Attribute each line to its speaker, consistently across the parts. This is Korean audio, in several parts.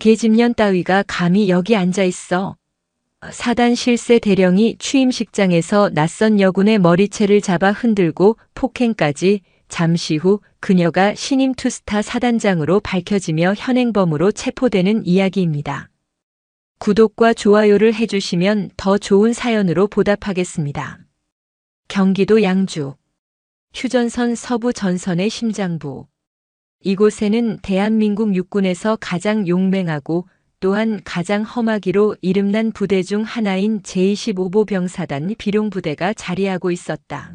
Speaker 1: 계집년 따위가 감히 여기 앉아 있어. 사단 실세 대령이 취임식장에서 낯선 여군의 머리채를 잡아 흔들고 폭행까지, 잠시 후 그녀가 신임 투스타 사단장으로 밝혀지며 현행범으로 체포되는 이야기입니다. 구독과 좋아요를 해주시면 더 좋은 사연으로 보답하겠습니다. 경기도 양주 휴전선 서부 전선의 심장부. 이곳에는 대한민국 육군에서 가장 용맹하고 또한 가장 험하기로 이름난 부대 중 하나인 제25보 병사단 비룡부대가 자리하고 있었다.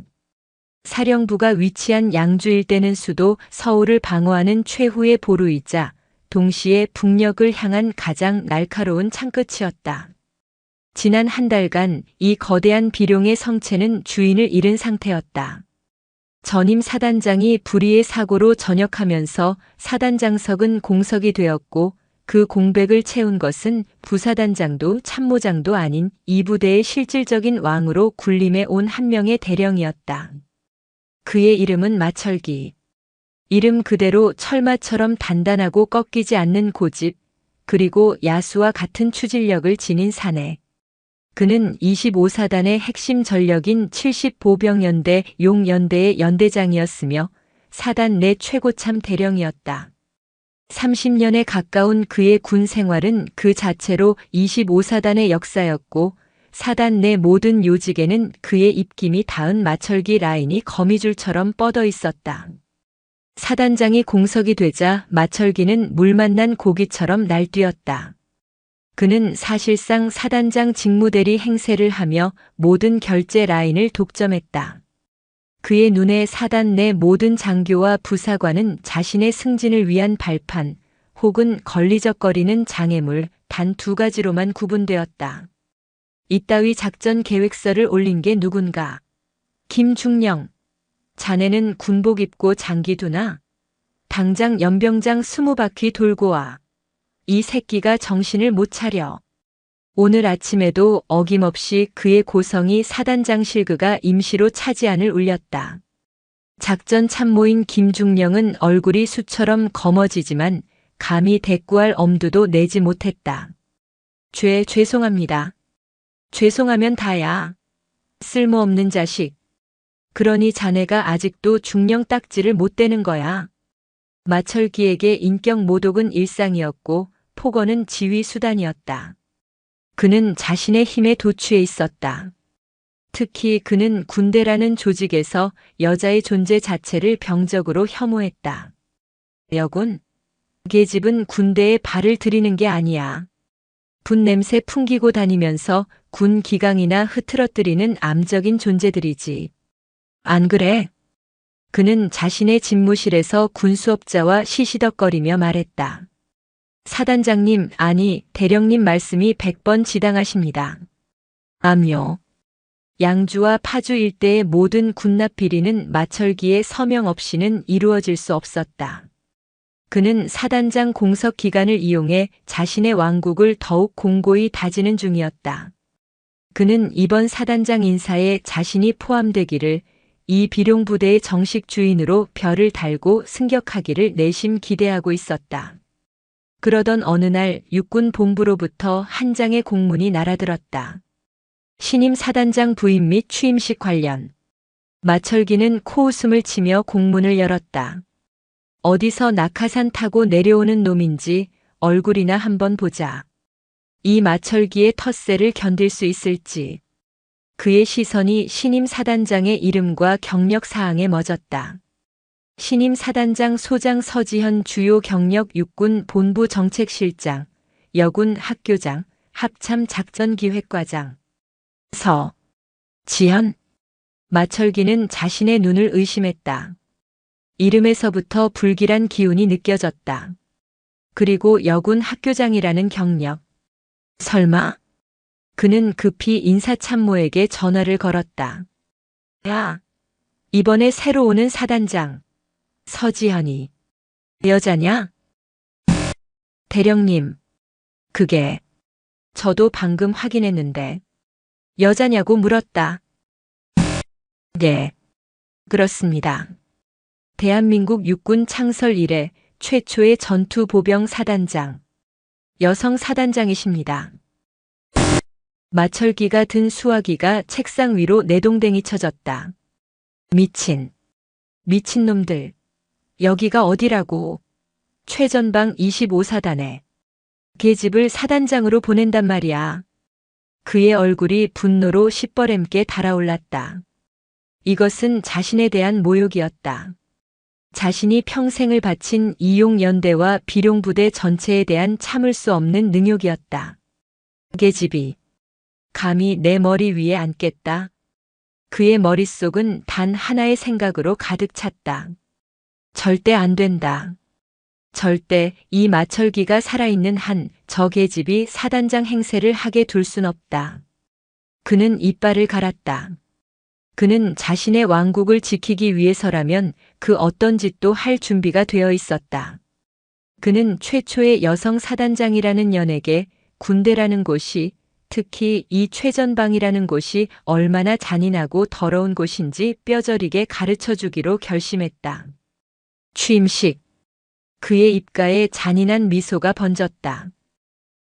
Speaker 1: 사령부가 위치한 양주 일대는 수도 서울을 방어하는 최후의 보루이자 동시에 북녘을 향한 가장 날카로운 창끝이었다. 지난 한 달간 이 거대한 비룡의 성체는 주인을 잃은 상태였다. 전임 사단장이 불의의 사고로 전역하면서 사단장석은 공석이 되었고 그 공백을 채운 것은 부사단장도 참모장도 아닌 이 부대의 실질적인 왕으로 군림해 온 한 명의 대령이었다. 그의 이름은 마철기. 이름 그대로 철마처럼 단단하고 꺾이지 않는 고집, 그리고 야수와 같은 추진력을 지닌 사내. 그는 25사단의 핵심 전력인 70보병연대 용연대의 연대장이었으며 사단 내 최고참 대령이었다. 30년에 가까운 그의 군 생활은 그 자체로 25사단의 역사였고 사단 내 모든 요직에는 그의 입김이 닿은 마철기 라인이 거미줄처럼 뻗어 있었다. 사단장이 공석이 되자 마철기는 물 만난 고기처럼 날뛰었다. 그는 사실상 사단장 직무대리 행세를 하며 모든 결제 라인을 독점했다. 그의 눈에 사단 내 모든 장교와 부사관은 자신의 승진을 위한 발판 혹은 걸리적거리는 장애물 단 두 가지로만 구분되었다. 이따위 작전 계획서를 올린 게 누군가? 김중령. 자네는 군복 입고 장기 두나? 당장 연병장 20바퀴 돌고 와. 이 새끼가 정신을 못 차려. 오늘 아침에도 어김없이 그의 고성이 사단장 실그가 임시로 차지안을 울렸다. 작전 참모인 김중령은 얼굴이 수처럼 검어지지만 감히 대꾸할 엄두도 내지 못했다. 죄송합니다. 죄송하면 다야. 쓸모없는 자식. 그러니 자네가 아직도 중령 딱지를 못 떼는 거야. 마철기에게 인격 모독은 일상이었고 폭언은 지휘 수단이었다. 그는 자신의 힘에 도취해 있었다. 특히 그는 군대라는 조직에서 여자의 존재 자체를 병적으로 혐오했다. 여군, 계집은 군대에 발을 들이는 게 아니야. 분 냄새 풍기고 다니면서 군 기강이나 흐트러뜨리는 암적인 존재들이지. 안 그래? 그는 자신의 집무실에서 군수업자와 시시덕거리며 말했다. 사단장님, 아니 대령님 말씀이 100번 지당하십니다. 암요. 양주와 파주 일대의 모든 군납 비리는 마철기의 서명 없이는 이루어질 수 없었다. 그는 사단장 공석 기간을 이용해 자신의 왕국을 더욱 공고히 다지는 중이었다. 그는 이번 사단장 인사에 자신이 포함되기를, 이 비룡부대의 정식 주인으로 별을 달고 승격하기를 내심 기대하고 있었다. 그러던 어느 날 육군 본부로부터 한 장의 공문이 날아들었다. 신임 사단장 부임 및 취임식 관련. 마철기는 코웃음을 치며 공문을 열었다. 어디서 낙하산 타고 내려오는 놈인지 얼굴이나 한번 보자. 이 마철기의 텃세를 견딜 수 있을지. 그의 시선이 신임 사단장의 이름과 경력 사항에 멎었다. 신임 사단장 소장 서지현 주요 경력 육군 본부 정책실장, 여군 학교장, 합참 작전기획과장. 지현. 마철기는 자신의 눈을 의심했다. 이름에서부터 불길한 기운이 느껴졌다. 그리고 여군 학교장이라는 경력. 설마? 그는 급히 인사참모에게 전화를 걸었다. 야, 이번에 새로 오는 사단장. 서지현이. 여자냐? 대령님. 그게. 저도 방금 확인했는데. 여자냐고 물었다. 네. 그렇습니다. 대한민국 육군 창설 이래 최초의 전투 보병 사단장. 여성 사단장이십니다. 마철기가 든 수화기가 책상 위로 내동댕이 쳐졌다. 미친놈들. 여기가 어디라고. 최전방 25사단에. 계집을 사단장으로 보낸단 말이야. 그의 얼굴이 분노로 시뻘결게 달아올랐다. 이것은 자신에 대한 모욕이었다. 자신이 평생을 바친 이용연대와 비룡부대 전체에 대한 참을 수 없는 능욕이었다. 계집이 감히 내 머리 위에 앉겠다. 그의 머릿속은 단 하나의 생각으로 가득 찼다. 절대 안 된다. 절대 이 마철기가 살아있는 한 저 계집이 사단장 행세를 하게 둘 순 없다. 그는 이빨을 갈았다. 그는 자신의 왕국을 지키기 위해서라면 그 어떤 짓도 할 준비가 되어 있었다. 그는 최초의 여성 사단장이라는 연에게 군대라는 곳이, 특히 이 최전방이라는 곳이 얼마나 잔인하고 더러운 곳인지 뼈저리게 가르쳐 주기로 결심했다. 취임식. 그의 입가에 잔인한 미소가 번졌다.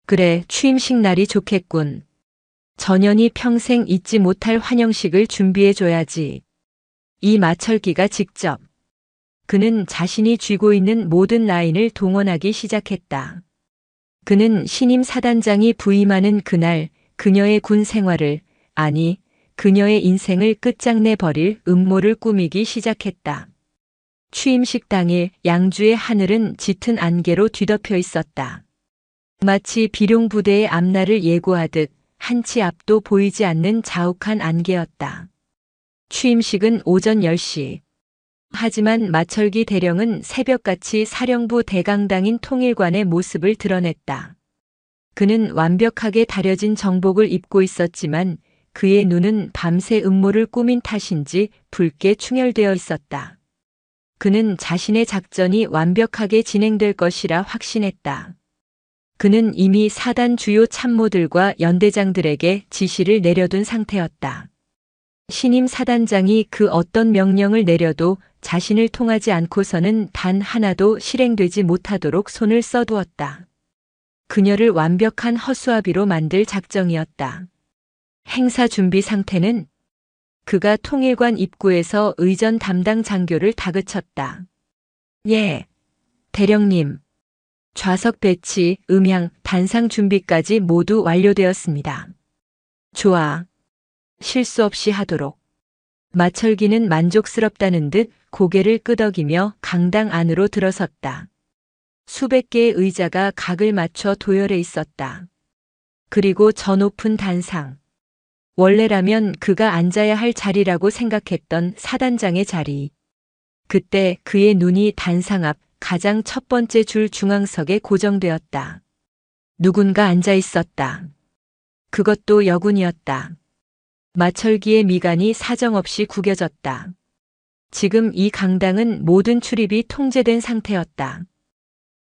Speaker 1: 그래, 취임식 날이 좋겠군. 전연이 평생 잊지 못할 환영식을 준비해줘야지. 이 마철기가 직접. 그는 자신이 쥐고 있는 모든 라인을 동원하기 시작했다. 그는 신임 사단장이 부임하는 그날 그녀의 군 생활을, 아니, 그녀의 인생을 끝장내 버릴 음모를 꾸미기 시작했다. 취임식 당일 양주의 하늘은 짙은 안개로 뒤덮여 있었다. 마치 비룡부대의 앞날을 예고하듯 한치 앞도 보이지 않는 자욱한 안개였다. 취임식은 오전 10시. 하지만 마철기 대령은 새벽같이 사령부 대강당인 통일관의 모습을 드러냈다. 그는 완벽하게 다려진 정복을 입고 있었지만 그의 눈은 밤새 음모를 꾸민 탓인지 붉게 충혈되어 있었다. 그는 자신의 작전이 완벽하게 진행될 것이라 확신했다. 그는 이미 사단 주요 참모들과 연대장들에게 지시를 내려둔 상태였다. 신임 사단장이 그 어떤 명령을 내려도 자신을 통하지 않고서는 단 하나도 실행되지 못하도록 손을 써두었다. 그녀를 완벽한 허수아비로 만들 작정이었다. 행사 준비 상태는? 그가 통일관 입구에서 의전 담당 장교를 다그쳤다. 예, 대령님. 좌석 배치, 음향, 단상 준비까지 모두 완료되었습니다. 좋아. 실수 없이 하도록. 마철기는 만족스럽다는 듯 고개를 끄덕이며 강당 안으로 들어섰다. 수백 개의 의자가 각을 맞춰 도열해 있었다. 그리고 저 높은 단상. 원래라면 그가 앉아야 할 자리라고 생각했던 사단장의 자리. 그때 그의 눈이 단상 앞 가장 첫 번째 줄 중앙석에 고정되었다. 누군가 앉아 있었다. 그것도 여군이었다. 마철기의 미간이 사정없이 구겨졌다. 지금 이 강당은 모든 출입이 통제된 상태였다.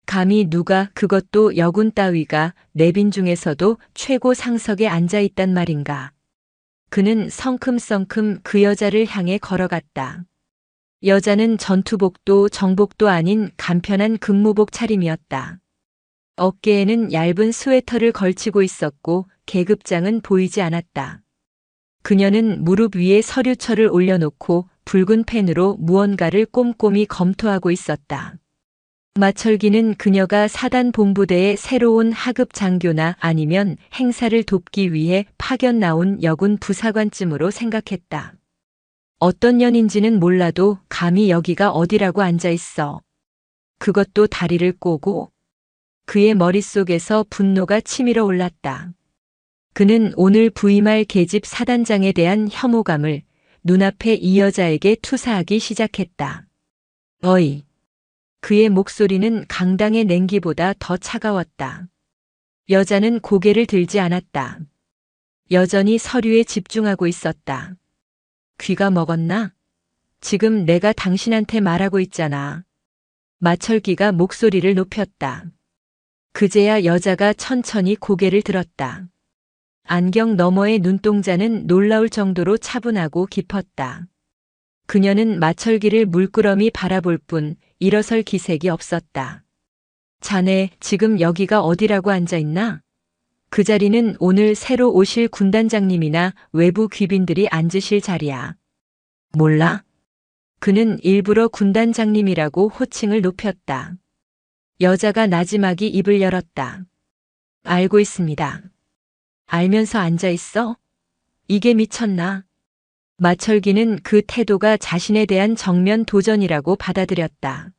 Speaker 1: 감히 누가, 그것도 여군 따위가 내빈 중에서도 최고 상석에 앉아 있단 말인가. 그는 성큼성큼 그 여자를 향해 걸어갔다. 여자는 전투복도 정복도 아닌 간편한 근무복 차림이었다. 어깨에는 얇은 스웨터를 걸치고 있었고 계급장은 보이지 않았다. 그녀는 무릎 위에 서류철을 올려놓고 붉은 펜으로 무언가를 꼼꼼히 검토하고 있었다. 마철기는 그녀가 사단 본부대의 새로운 하급 장교나 아니면 행사를 돕기 위해 파견 나온 여군 부사관쯤으로 생각했다. 어떤 년인지는 몰라도 감히 여기가 어디라고 앉아 있어. 그것도 다리를 꼬고. 그의 머릿속에서 분노가 치밀어 올랐다. 그는 오늘 부임할 계집 사단장에 대한 혐오감을 눈앞에 이 여자에게 투사하기 시작했다. 어이. 그의 목소리는 강당의 냉기보다 더 차가웠다. 여자는 고개를 들지 않았다. 여전히 서류에 집중하고 있었다. 귀가 먹었나? 지금 내가 당신한테 말하고 있잖아. 마철기가 목소리를 높였다. 그제야 여자가 천천히 고개를 들었다. 안경 너머의 눈동자는 놀라울 정도로 차분하고 깊었다. 그녀는 마철기를 물끄러미 바라볼 뿐 일어설 기색이 없었다. 자네 지금 여기가 어디라고 앉아있나? 그 자리는 오늘 새로 오실 군단장님이나 외부 귀빈들이 앉으실 자리야. 몰라? 그는 일부러 군단장님이라고 호칭을 높였다. 여자가 나지막이 입을 열었다. 알고 있습니다. 알면서 앉아있어? 이게 미쳤나? 마철기는 그 태도가 자신에 대한 정면 도전이라고 받아들였다.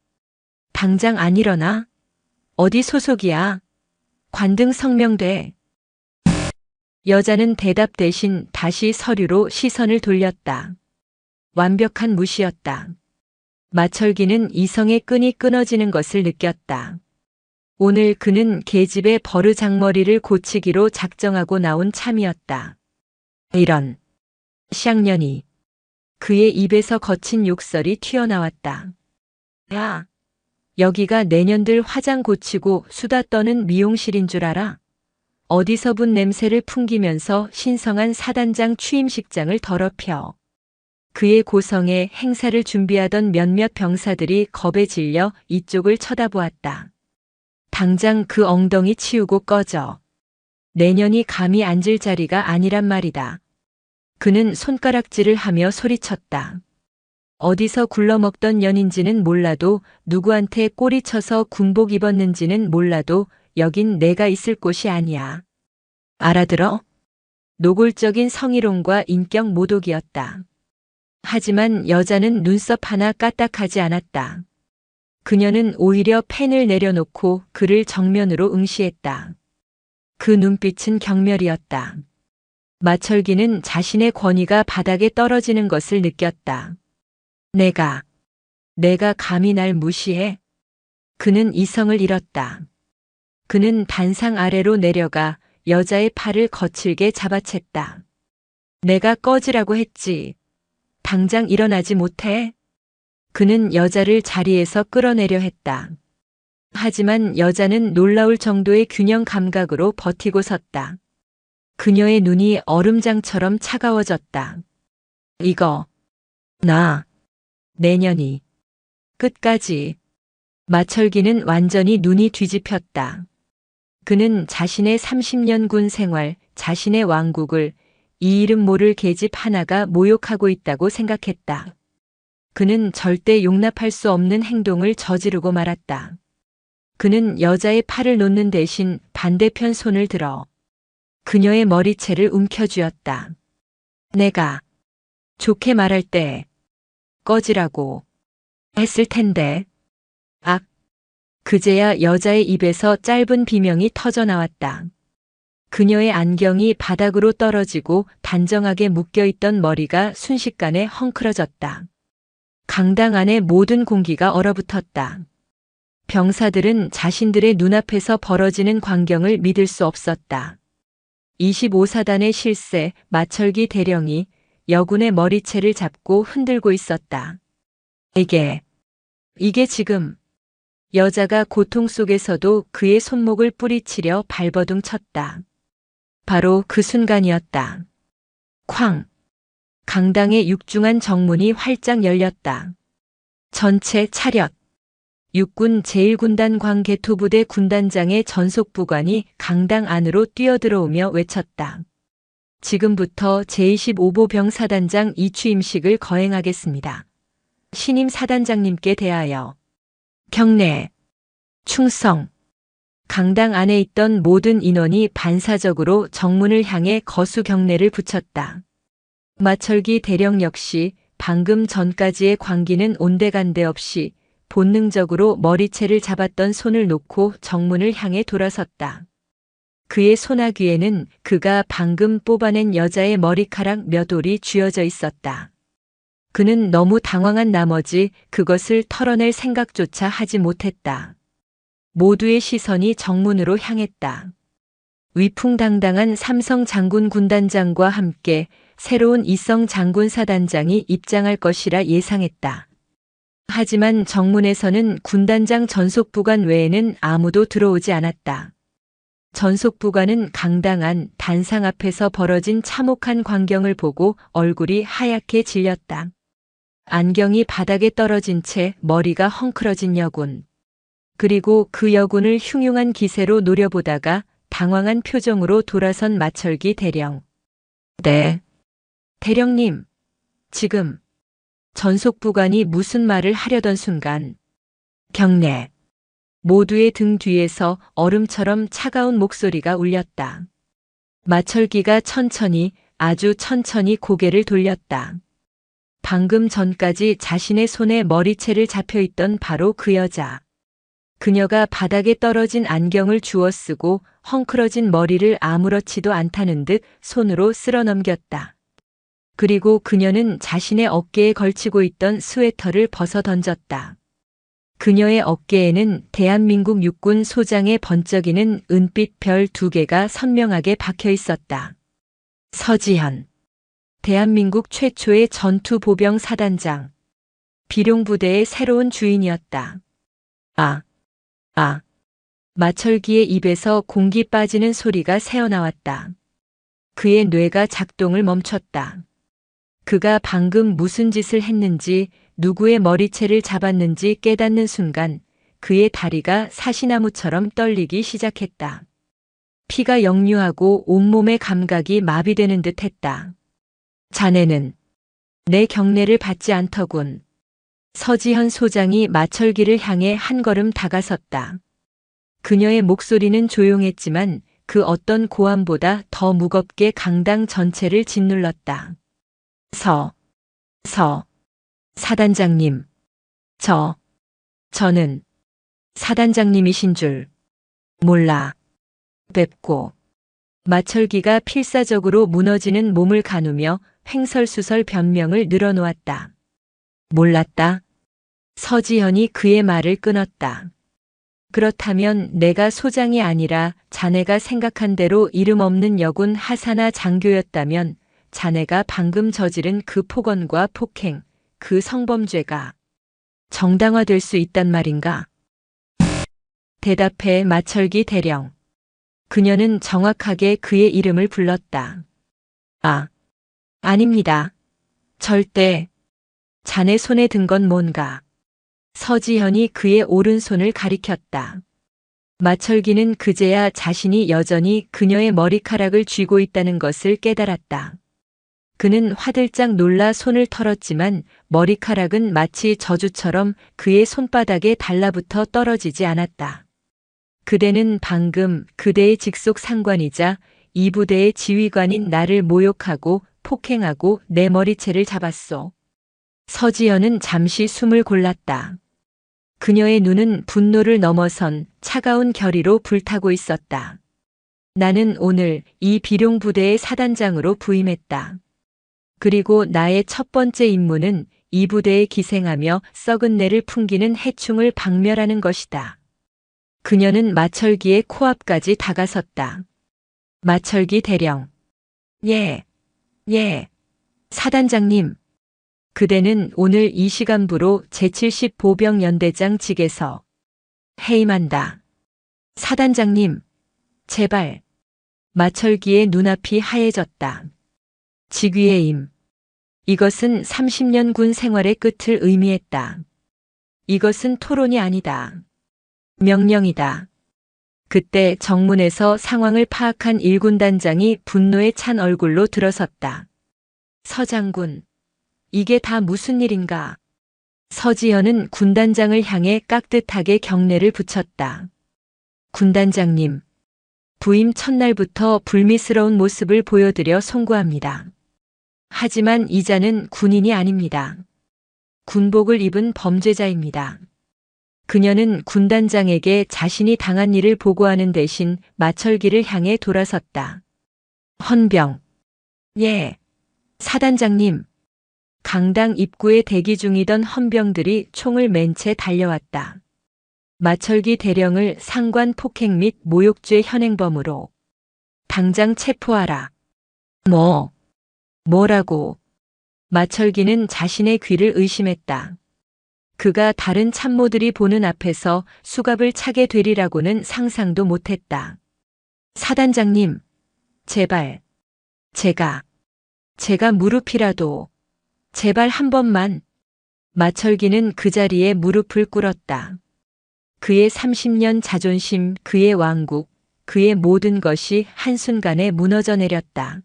Speaker 1: 당장 안 일어나? 어디 소속이야? 관등 성명돼. 여자는 대답 대신 다시 서류로 시선을 돌렸다. 완벽한 무시였다. 마철기는 이성의 끈이 끊어지는 것을 느꼈다. 오늘 그는 계집의 버르장머리를 고치기로 작정하고 나온 참이었다. 이런 쌍년이. 그의 입에서 거친 욕설이 튀어나왔다. 야, 여기가 내년들 화장 고치고 수다 떠는 미용실인 줄 알아? 어디서 분 냄새를 풍기면서 신성한 사단장 취임식장을 더럽혀. 그의 고성에 행사를 준비하던 몇몇 병사들이 겁에 질려 이쪽을 쳐다보았다. 당장 그 엉덩이 치우고 꺼져. 내년이 감히 앉을 자리가 아니란 말이다. 그는 손가락질을 하며 소리쳤다. 어디서 굴러먹던 년인지는 몰라도 누구한테 꼬리쳐서 군복 입었는지는 몰라도 여긴 내가 있을 곳이 아니야. 알아들어? 노골적인 성희롱과 인격 모독이었다. 하지만 여자는 눈썹 하나 까딱하지 않았다. 그녀는 오히려 펜을 내려놓고 그를 정면으로 응시했다. 그 눈빛은 경멸이었다. 마철기는 자신의 권위가 바닥에 떨어지는 것을 느꼈다. 내가 감히 날 무시해? 그는 이성을 잃었다. 그는 단상 아래로 내려가 여자의 팔을 거칠게 잡아챘다. 내가 꺼지라고 했지. 당장 일어나지 못해? 그는 여자를 자리에서 끌어내려 했다. 하지만 여자는 놀라울 정도의 균형 감각으로 버티고 섰다. 그녀의 눈이 얼음장처럼 차가워졌다. 이거, 내년이. 끝까지. 마철기는 완전히 눈이 뒤집혔다. 그는 자신의 30년 군 생활, 자신의 왕국을 이 이름 모를 계집 하나가 모욕하고 있다고 생각했다. 그는 절대 용납할 수 없는 행동을 저지르고 말았다. 그는 여자의 팔을 놓는 대신 반대편 손을 들어 그녀의 머리채를 움켜쥐었다. 내가 좋게 말할 때 꺼지라고 했을 텐데. 악. 그제야 여자의 입에서 짧은 비명이 터져 나왔다. 그녀의 안경이 바닥으로 떨어지고 단정하게 묶여있던 머리가 순식간에 헝클어졌다. 강당 안의 모든 공기가 얼어붙었다. 병사들은 자신들의 눈앞에서 벌어지는 광경을 믿을 수 없었다. 25사단의 실세 마철기 대령이 여군의 머리채를 잡고 흔들고 있었다. 이게 지금. 여자가 고통 속에서도 그의 손목을 뿌리치려 발버둥 쳤다. 바로 그 순간이었다. 쾅! 강당의 육중한 정문이 활짝 열렸다. 전체 차렷. 육군 제1군단 광개토부대 군단장의 전속부관이 강당 안으로 뛰어들어오며 외쳤다. 지금부터 제25보 병사단장 이취임식을 거행하겠습니다. 신임 사단장님께 대하여 경례, 충성. 강당 안에 있던 모든 인원이 반사적으로 정문을 향해 거수 경례를 붙였다. 마철기 대령 역시 방금 전까지의 광기는 온데간데 없이 본능적으로 머리채를 잡았던 손을 놓고 정문을 향해 돌아섰다. 그의 소나귀에는 그가 방금 뽑아낸 여자의 머리카락 몇 올이 쥐어져 있었다. 그는 너무 당황한 나머지 그것을 털어낼 생각조차 하지 못했다. 모두의 시선이 정문으로 향했다. 위풍당당한 삼성 장군 군단장과 함께 새로운 이성 장군 사단장이 입장할 것이라 예상했다. 하지만 정문에서는 군단장 전속부관 외에는 아무도 들어오지 않았다. 전속부관은 강당 안 단상 앞에서 벌어진 참혹한 광경을 보고 얼굴이 하얗게 질렸다. 안경이 바닥에 떨어진 채 머리가 헝클어진 여군. 그리고 그 여군을 흉흉한 기세로 노려보다가 당황한 표정으로 돌아선 마철기 대령. 네. 대령님, 지금 전속부관이 무슨 말을 하려던 순간 경례. 모두의 등 뒤에서 얼음처럼 차가운 목소리가 울렸다. 마철기가 천천히, 아주 천천히 고개를 돌렸다. 방금 전까지 자신의 손에 머리채를 잡혀있던 바로 그 여자. 그녀가 바닥에 떨어진 안경을 주워 쓰고 헝클어진 머리를 아무렇지도 않다는 듯 손으로 쓸어 넘겼다. 그리고 그녀는 자신의 어깨에 걸치고 있던 스웨터를 벗어 던졌다. 그녀의 어깨에는 대한민국 육군 소장의 번쩍이는 은빛 별 2개가 선명하게 박혀 있었다. 서지현. 대한민국 최초의 전투 보병 사단장. 비룡부대의 새로운 주인이었다. 마철기의 입에서 공기 빠지는 소리가 새어나왔다. 그의 뇌가 작동을 멈췄다. 그가 방금 무슨 짓을 했는지, 누구의 머리채를 잡았는지 깨닫는 순간 그의 다리가 사시나무처럼 떨리기 시작했다. 피가 역류하고 온몸의 감각이 마비되는 듯 했다. 자네는 내 경례를 받지 않더군. 서지현 소장이 마철기를 향해 한 걸음 다가섰다. 그녀의 목소리는 조용했지만 그 어떤 고함보다 더 무겁게 강당 전체를 짓눌렀다. 사단장님. 저는 사단장님이신 줄 몰라 뵙고. 마철기가 필사적으로 무너지는 몸을 가누며 횡설수설 변명을 늘어놓았다. 몰랐다. 서지현이 그의 말을 끊었다. 그렇다면 내가 소장이 아니라 자네가 생각한 대로 이름 없는 여군 하사나 장교였다면 자네가 방금 저지른 그 폭언과 폭행, 그 성범죄가 정당화될 수 있단 말인가? 대답해 마철기 대령. 그녀는 정확하게 그의 이름을 불렀다. 아닙니다. 절대. 자네 손에 든 건 뭔가. 서지현이 그의 오른손을 가리켰다. 마철기는 그제야 자신이 여전히 그녀의 머리카락을 쥐고 있다는 것을 깨달았다. 그는 화들짝 놀라 손을 털었지만 머리카락은 마치 저주처럼 그의 손바닥에 달라붙어 떨어지지 않았다. 그대는 방금 그대의 직속 상관이자 이 부대의 지휘관인 나를 모욕하고 폭행하고 내 머리채를 잡았소. 서지현은 잠시 숨을 골랐다. 그녀의 눈은 분노를 넘어선 차가운 결의로 불타고 있었다. 나는 오늘 이 비룡부대의 사단장으로 부임했다. 그리고 나의 첫 번째 임무는 이 부대에 기생하며 썩은 내를 풍기는 해충을 박멸하는 것이다. 그녀는 마철기의 코앞까지 다가섰다. 마철기 대령. 예. 사단장님. 그대는 오늘 이 시간부로 제70 보병연대장 직에서 해임한다. 사단장님. 제발. 마철기의 눈앞이 하얘졌다. 직위해임. 이것은 30년 군 생활의 끝을 의미했다. 이것은 토론이 아니다. 명령이다. 그때 정문에서 상황을 파악한 1군단장이 분노에 찬 얼굴로 들어섰다. 서장군, 이게 다 무슨 일인가? 서지현은 군단장을 향해 깍듯하게 경례를 붙였다. 군단장님, 부임 첫날부터 불미스러운 모습을 보여드려 송구합니다. 하지만 이자는 군인이 아닙니다. 군복을 입은 범죄자입니다. 그녀는 군단장에게 자신이 당한 일을 보고하는 대신 마철기를 향해 돌아섰다. 헌병. 예. 사단장님. 강당 입구에 대기 중이던 헌병들이 총을 맨 채 달려왔다. 마철기 대령을 상관 폭행 및 모욕죄 현행범으로 당장 체포하라. 뭐라고? 마철기는 자신의 귀를 의심했다. 그가 다른 참모들이 보는 앞에서 수갑을 차게 되리라고는 상상도 못했다. 사단장님, 제발, 제가 무릎이라도, 제발 한 번만. 마철기는 그 자리에 무릎을 꿇었다. 그의 30년 자존심, 그의 왕국, 그의 모든 것이 한순간에 무너져 내렸다.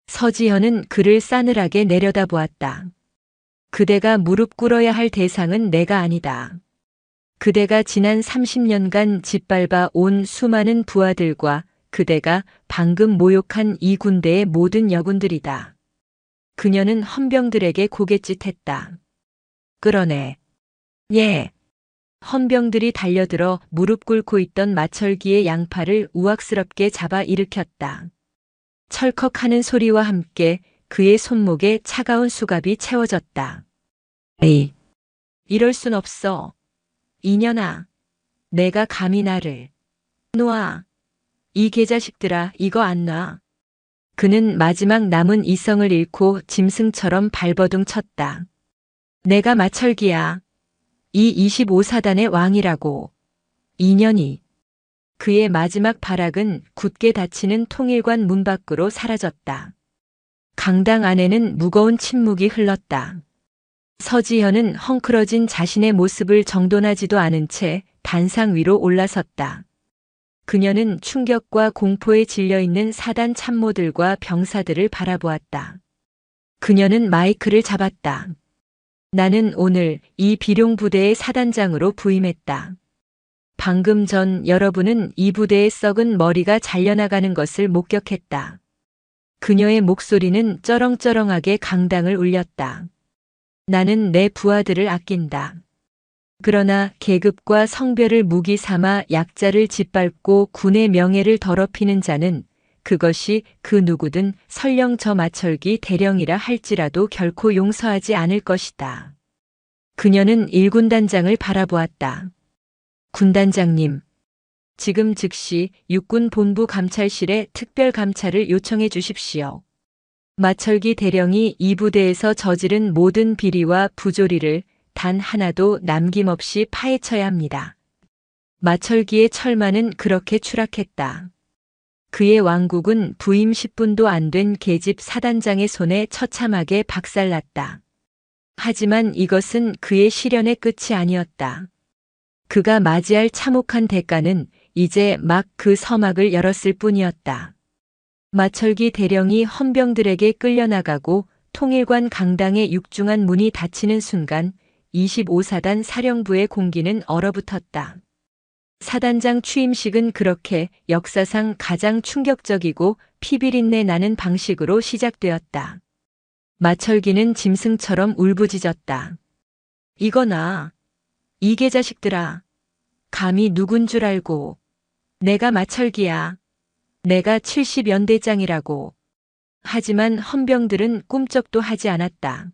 Speaker 1: 서지현은 그를 싸늘하게 내려다보았다. 그대가 무릎 꿇어야 할 대상은 내가 아니다. 그대가 지난 30년간 짓밟아 온 수많은 부하들과 그대가 방금 모욕한 이 군대의 모든 여군들이다. 그녀는 헌병들에게 고갯짓했다. 끌어내. 예. 헌병들이 달려들어 무릎 꿇고 있던 마철기의 양팔을 우악스럽게 잡아 일으켰다. 철컥하는 소리와 함께 그의 손목에 차가운 수갑이 채워졌다. 에이, 이럴 순 없어. 이년아, 내가 감히 나를. 놔. 이 개자식들아, 이거 안 놔. 그는 마지막 남은 이성을 잃고 짐승처럼 발버둥 쳤다. 내가 마철기야. 이 25사단의 왕이라고. 이년이. 그의 마지막 발악은 굳게 닫히는 통일관 문 밖으로 사라졌다. 강당 안에는 무거운 침묵이 흘렀다. 서지현은 헝클어진 자신의 모습을 정돈하지도 않은 채 단상 위로 올라섰다. 그녀는 충격과 공포에 질려있는 사단 참모들과 병사들을 바라보았다. 그녀는 마이크를 잡았다. 나는 오늘 이 비룡부대의 사단장으로 부임했다. 방금 전 여러분은 이 부대의 썩은 머리가 잘려나가는 것을 목격했다. 그녀의 목소리는 쩌렁쩌렁하게 강당을 울렸다. 나는 내 부하들을 아낀다. 그러나 계급과 성별을 무기 삼아 약자를 짓밟고 군의 명예를 더럽히는 자는 그것이 그 누구든 설령 저 마철기 대령이라 할지라도 결코 용서하지 않을 것이다. 그녀는 일군단장을 바라보았다. 군단장님, 지금 즉시 육군본부 감찰실에 특별감찰을 요청해 주십시오. 마철기 대령이 이 부대에서 저지른 모든 비리와 부조리를 단 하나도 남김없이 파헤쳐야 합니다. 마철기의 철마는 그렇게 추락했다. 그의 왕국은 부임 10분도 안 된 계집 사단장의 손에 처참하게 박살났다. 하지만 이것은 그의 시련의 끝이 아니었다. 그가 맞이할 참혹한 대가는 이제 막 그 서막을 열었을 뿐이었다. 마철기 대령이 헌병들에게 끌려나가고 통일관 강당의 육중한 문이 닫히는 순간 25사단 사령부의 공기는 얼어붙었다. 사단장 취임식은 그렇게 역사상 가장 충격적이고 피비린내 나는 방식으로 시작되었다. 마철기는 짐승처럼 울부짖었다. 이거나, 이 개자식들아. 감히 누군 줄 알고. 내가 마철기야. 내가 70연대장이라고. 하지만 헌병들은 꿈쩍도 하지 않았다.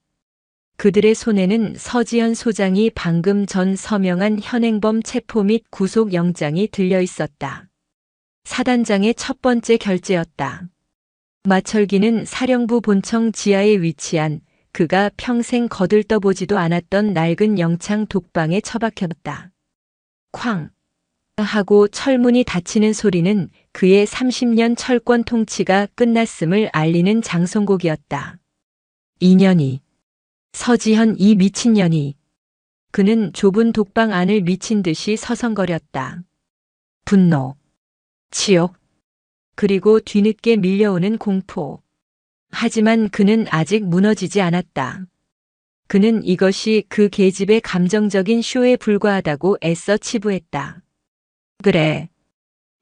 Speaker 1: 그들의 손에는 서지현 소장이 방금 전 서명한 현행범 체포 및 구속영장이 들려 있었다. 사단장의 첫 번째 결재였다. 마철기는 사령부 본청 지하에 위치한 그가 평생 거들떠보지도 않았던 낡은 영창 독방에 처박혔다. 쾅! 하고 철문이 닫히는 소리는 그의 30년 철권 통치가 끝났음을 알리는 장송곡이었다. 이년이. 서지현 이 미친년이. 그는 좁은 독방 안을 미친 듯이 서성거렸다. 분노, 치욕, 그리고 뒤늦게 밀려오는 공포. 하지만 그는 아직 무너지지 않았다. 그는 이것이 그 계집의 감정적인 쇼에 불과하다고 애써 치부했다. 그래.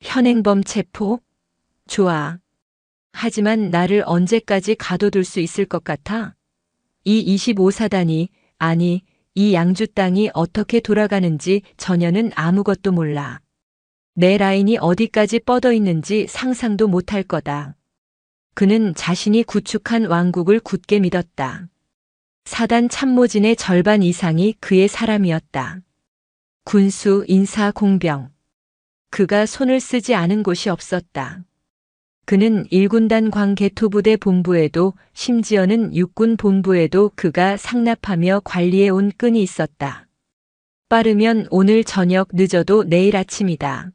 Speaker 1: 현행범 체포? 좋아. 하지만 나를 언제까지 가둬둘 수 있을 것 같아? 이 25사단이, 아니, 이 양주 땅이 어떻게 돌아가는지 전혀는 아무것도 몰라. 내 라인이 어디까지 뻗어 있는지 상상도 못할 거다. 그는 자신이 구축한 왕국을 굳게 믿었다. 사단 참모진의 절반 이상이 그의 사람이었다. 군수, 인사, 공병. 그가 손을 쓰지 않은 곳이 없었다. 그는 1군단 광개토부대 본부에도 심지어는 육군 본부에도 그가 상납하며 관리해 온 끈이 있었다. 빠르면 오늘 저녁, 늦어도 내일 아침이다.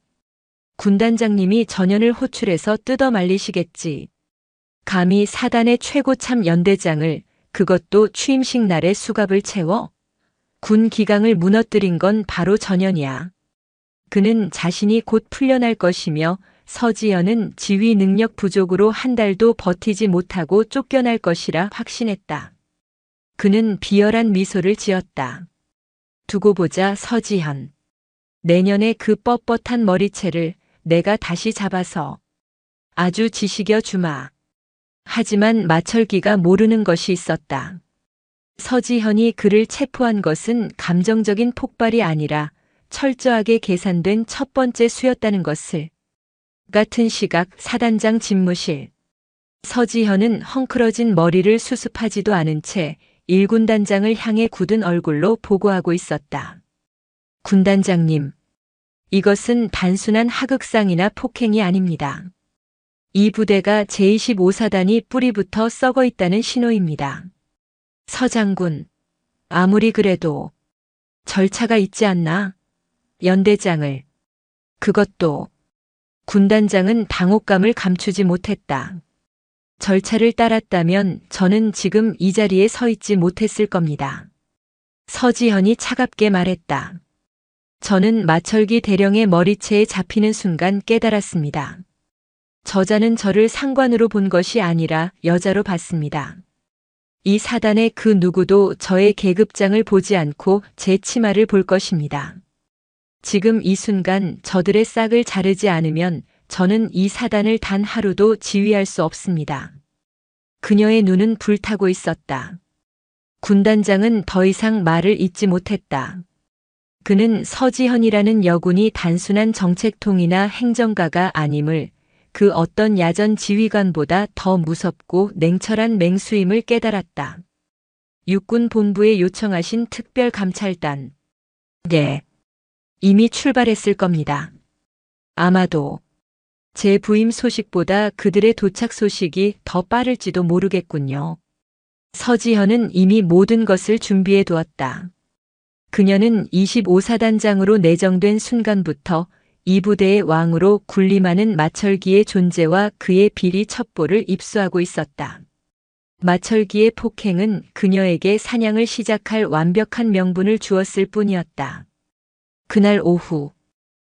Speaker 1: 군단장님이 전현을 호출해서 뜯어 말리시겠지. 감히 사단의 최고참 연대장을, 그것도 취임식 날에 수갑을 채워? 군 기강을 무너뜨린 건 바로 전현이야. 그는 자신이 곧 풀려날 것이며 서지현은 지휘 능력 부족으로 한 달도 버티지 못하고 쫓겨날 것이라 확신했다. 그는 비열한 미소를 지었다. 두고 보자 서지현. 내년에 그 뻣뻣한 머리채를 내가 다시 잡아서 아주 지식여 주마. 하지만 마철기가 모르는 것이 있었다. 서지현이 그를 체포한 것은 감정적인 폭발이 아니라 철저하게 계산된 첫 번째 수였다는 것을. 같은 시각 사단장 집무실. 서지현은 헝클어진 머리를 수습하지도 않은 채 1군단장을 향해 굳은 얼굴로 보고하고 있었다. 군단장님, 이것은 단순한 하극상이나 폭행이 아닙니다. 이 부대가 제25사단이 뿌리부터 썩어 있다는 신호입니다. 서장군, 아무리 그래도 절차가 있지 않나? 연대장을. 그것도. 군단장은 당혹감을 감추지 못했다. 절차를 따랐다면 저는 지금 이 자리에 서 있지 못했을 겁니다. 서지현이 차갑게 말했다. 저는 마철기 대령의 머리채에 잡히는 순간 깨달았습니다. 저자는 저를 상관으로 본 것이 아니라 여자로 봤습니다. 이 사단의 그 누구도 저의 계급장을 보지 않고 제 치마를 볼 것입니다. 지금 이 순간 저들의 싹을 자르지 않으면 저는 이 사단을 단 하루도 지휘할 수 없습니다. 그녀의 눈은 불타고 있었다. 군단장은 더 이상 말을 잇지 못했다. 그는 서지현이라는 여군이 단순한 정책통이나 행정가가 아님을, 그 어떤 야전 지휘관보다 더 무섭고 냉철한 맹수임을 깨달았다. 육군 본부에 요청하신 특별감찰단. 네. 이미 출발했을 겁니다. 아마도 제 부임 소식보다 그들의 도착 소식이 더 빠를지도 모르겠군요. 서지현은 이미 모든 것을 준비해 두었다. 그녀는 25사단장으로 내정된 순간부터 이 부대의 왕으로 군림하는 마철기의 존재와 그의 비리 첩보를 입수하고 있었다. 마철기의 폭행은 그녀에게 사냥을 시작할 완벽한 명분을 주었을 뿐이었다. 그날 오후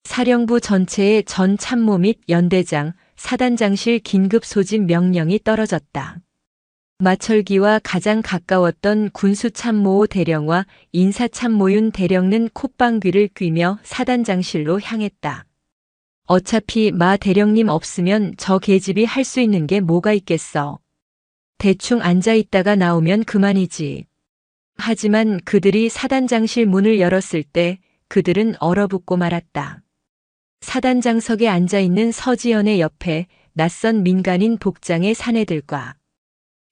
Speaker 1: 사령부 전체의 전 참모 및 연대장, 사단장실 긴급 소집 명령이 떨어졌다. 마철기와 가장 가까웠던 군수참모호 대령과 인사참모윤 대령은 콧방귀를 뀌며 사단장실로 향했다. 어차피 마 대령님 없으면 저 계집이 할 수 있는 게 뭐가 있겠어. 대충 앉아있다가 나오면 그만이지. 하지만 그들이 사단장실 문을 열었을 때 그들은 얼어붙고 말았다. 사단장석에 앉아있는 서지현의 옆에 낯선 민간인 복장의 사내들과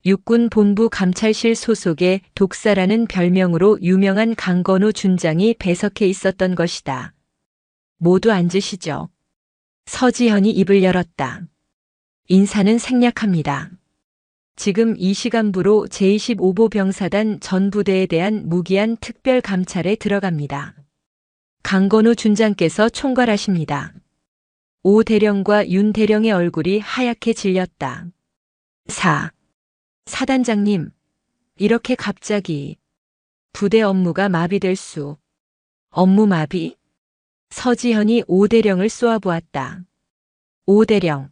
Speaker 1: 육군 본부 감찰실 소속의 독사라는 별명으로 유명한 강건우 준장이 배석해 있었던 것이다. 모두 앉으시죠. 서지현이 입을 열었다. 인사는 생략합니다. 지금 이 시간부로 제25보 병사단 전 부대에 대한 무기한 특별 감찰에 들어갑니다. 강건우 준장께서 총괄하십니다. 오 대령과 윤 대령의 얼굴이 하얗게 질렸다. 사단장님, 이렇게 갑자기 부대 업무가 마비될 수. 업무 마비? 서지현이 오 대령을 쏘아보았다. 오 대령,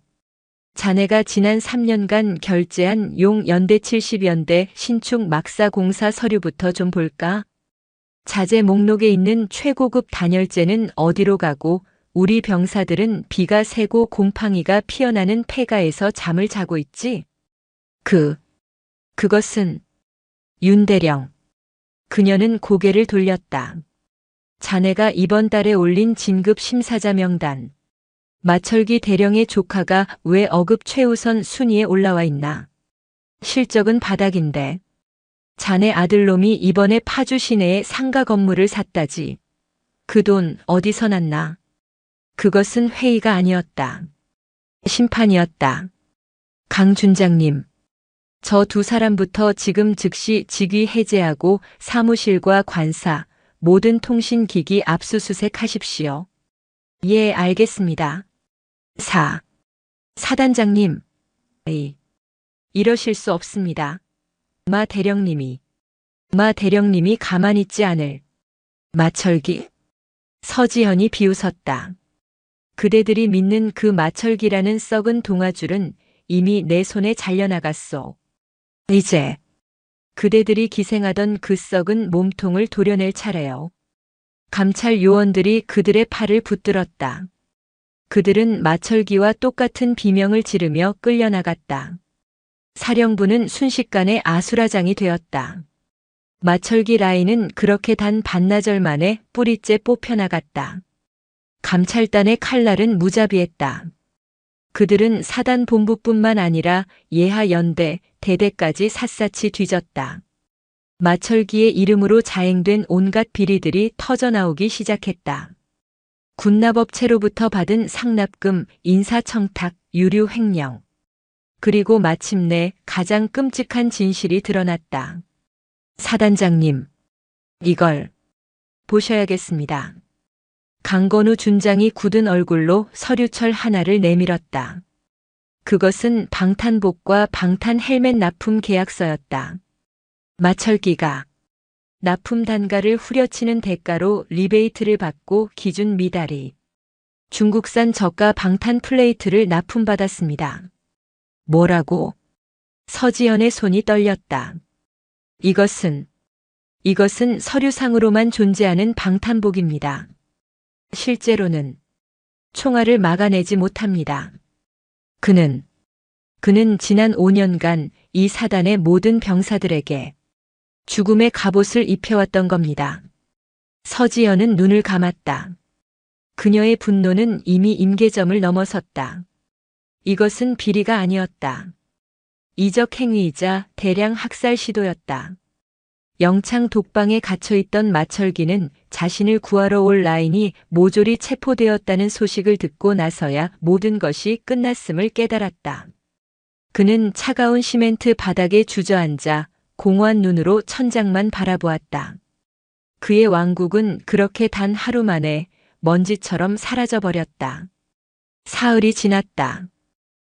Speaker 1: 자네가 지난 3년간 결제한 용 연대 70연대 신축 막사공사 서류부터 좀 볼까? 자재 목록에 있는 최고급 단열재는 어디로 가고 우리 병사들은 비가 새고 곰팡이가 피어나는 폐가에서 잠을 자고 있지? 그것은 윤 대령. 그녀는 고개를 돌렸다. 자네가 이번 달에 올린 진급 심사자 명단. 마철기 대령의 조카가 왜 어급 최우선 순위에 올라와 있나? 실적은 바닥인데. 자네 아들놈이 이번에 파주 시내에 상가 건물을 샀다지. 그 돈 어디서 났나? 그것은 회의가 아니었다. 심판이었다. 강 준장님, 저 두 사람부터 지금 즉시 직위 해제하고 사무실과 관사, 모든 통신기기 압수수색하십시오. 예, 알겠습니다. 사단장님, 이러실 수 없습니다. 마 대령님이 가만히 있지 않을. 마철기, 서지현이 비웃었다. 그대들이 믿는 그 마철기라는 썩은 동아줄은 이미 내 손에 잘려나갔소. 이제 그대들이 기생하던 그 썩은 몸통을 도려낼 차례요. 감찰 요원들이 그들의 팔을 붙들었다. 그들은 마철기와 똑같은 비명을 지르며 끌려나갔다. 사령부는 순식간에 아수라장이 되었다. 마철기 라인은 그렇게 단 반나절 만에 뿌리째 뽑혀나갔다. 감찰단의 칼날은 무자비했다. 그들은 사단 본부뿐만 아니라 예하 연대, 대대까지 샅샅이 뒤졌다. 마철기의 이름으로 자행된 온갖 비리들이 터져나오기 시작했다. 군납업체로부터 받은 상납금, 인사청탁, 유류 횡령. 그리고 마침내 가장 끔찍한 진실이 드러났다. 사단장님, 이걸 보셔야겠습니다. 강건우 준장이 굳은 얼굴로 서류철 하나를 내밀었다. 그것은 방탄복과 방탄 헬멧 납품 계약서였다. 마철기가 납품 단가를 후려치는 대가로 리베이트를 받고 기준 미달이 중국산 저가 방탄 플레이트를 납품받았습니다. 뭐라고? 서지현의 손이 떨렸다. 이것은 서류상으로만 존재하는 방탄복입니다. 실제로는 총알을 막아내지 못합니다. 그는 지난 5년간 이 사단의 모든 병사들에게 죽음의 갑옷을 입혀왔던 겁니다. 서지현은 눈을 감았다. 그녀의 분노는 이미 임계점을 넘어섰다. 이것은 비리가 아니었다. 이적 행위이자 대량 학살 시도였다. 영창 독방에 갇혀있던 마철기는 자신을 구하러 올 라인이 모조리 체포되었다는 소식을 듣고 나서야 모든 것이 끝났음을 깨달았다. 그는 차가운 시멘트 바닥에 주저앉아 공허한 눈으로 천장만 바라보았다. 그의 왕국은 그렇게 단 하루 만에 먼지처럼 사라져버렸다. 사흘이 지났다.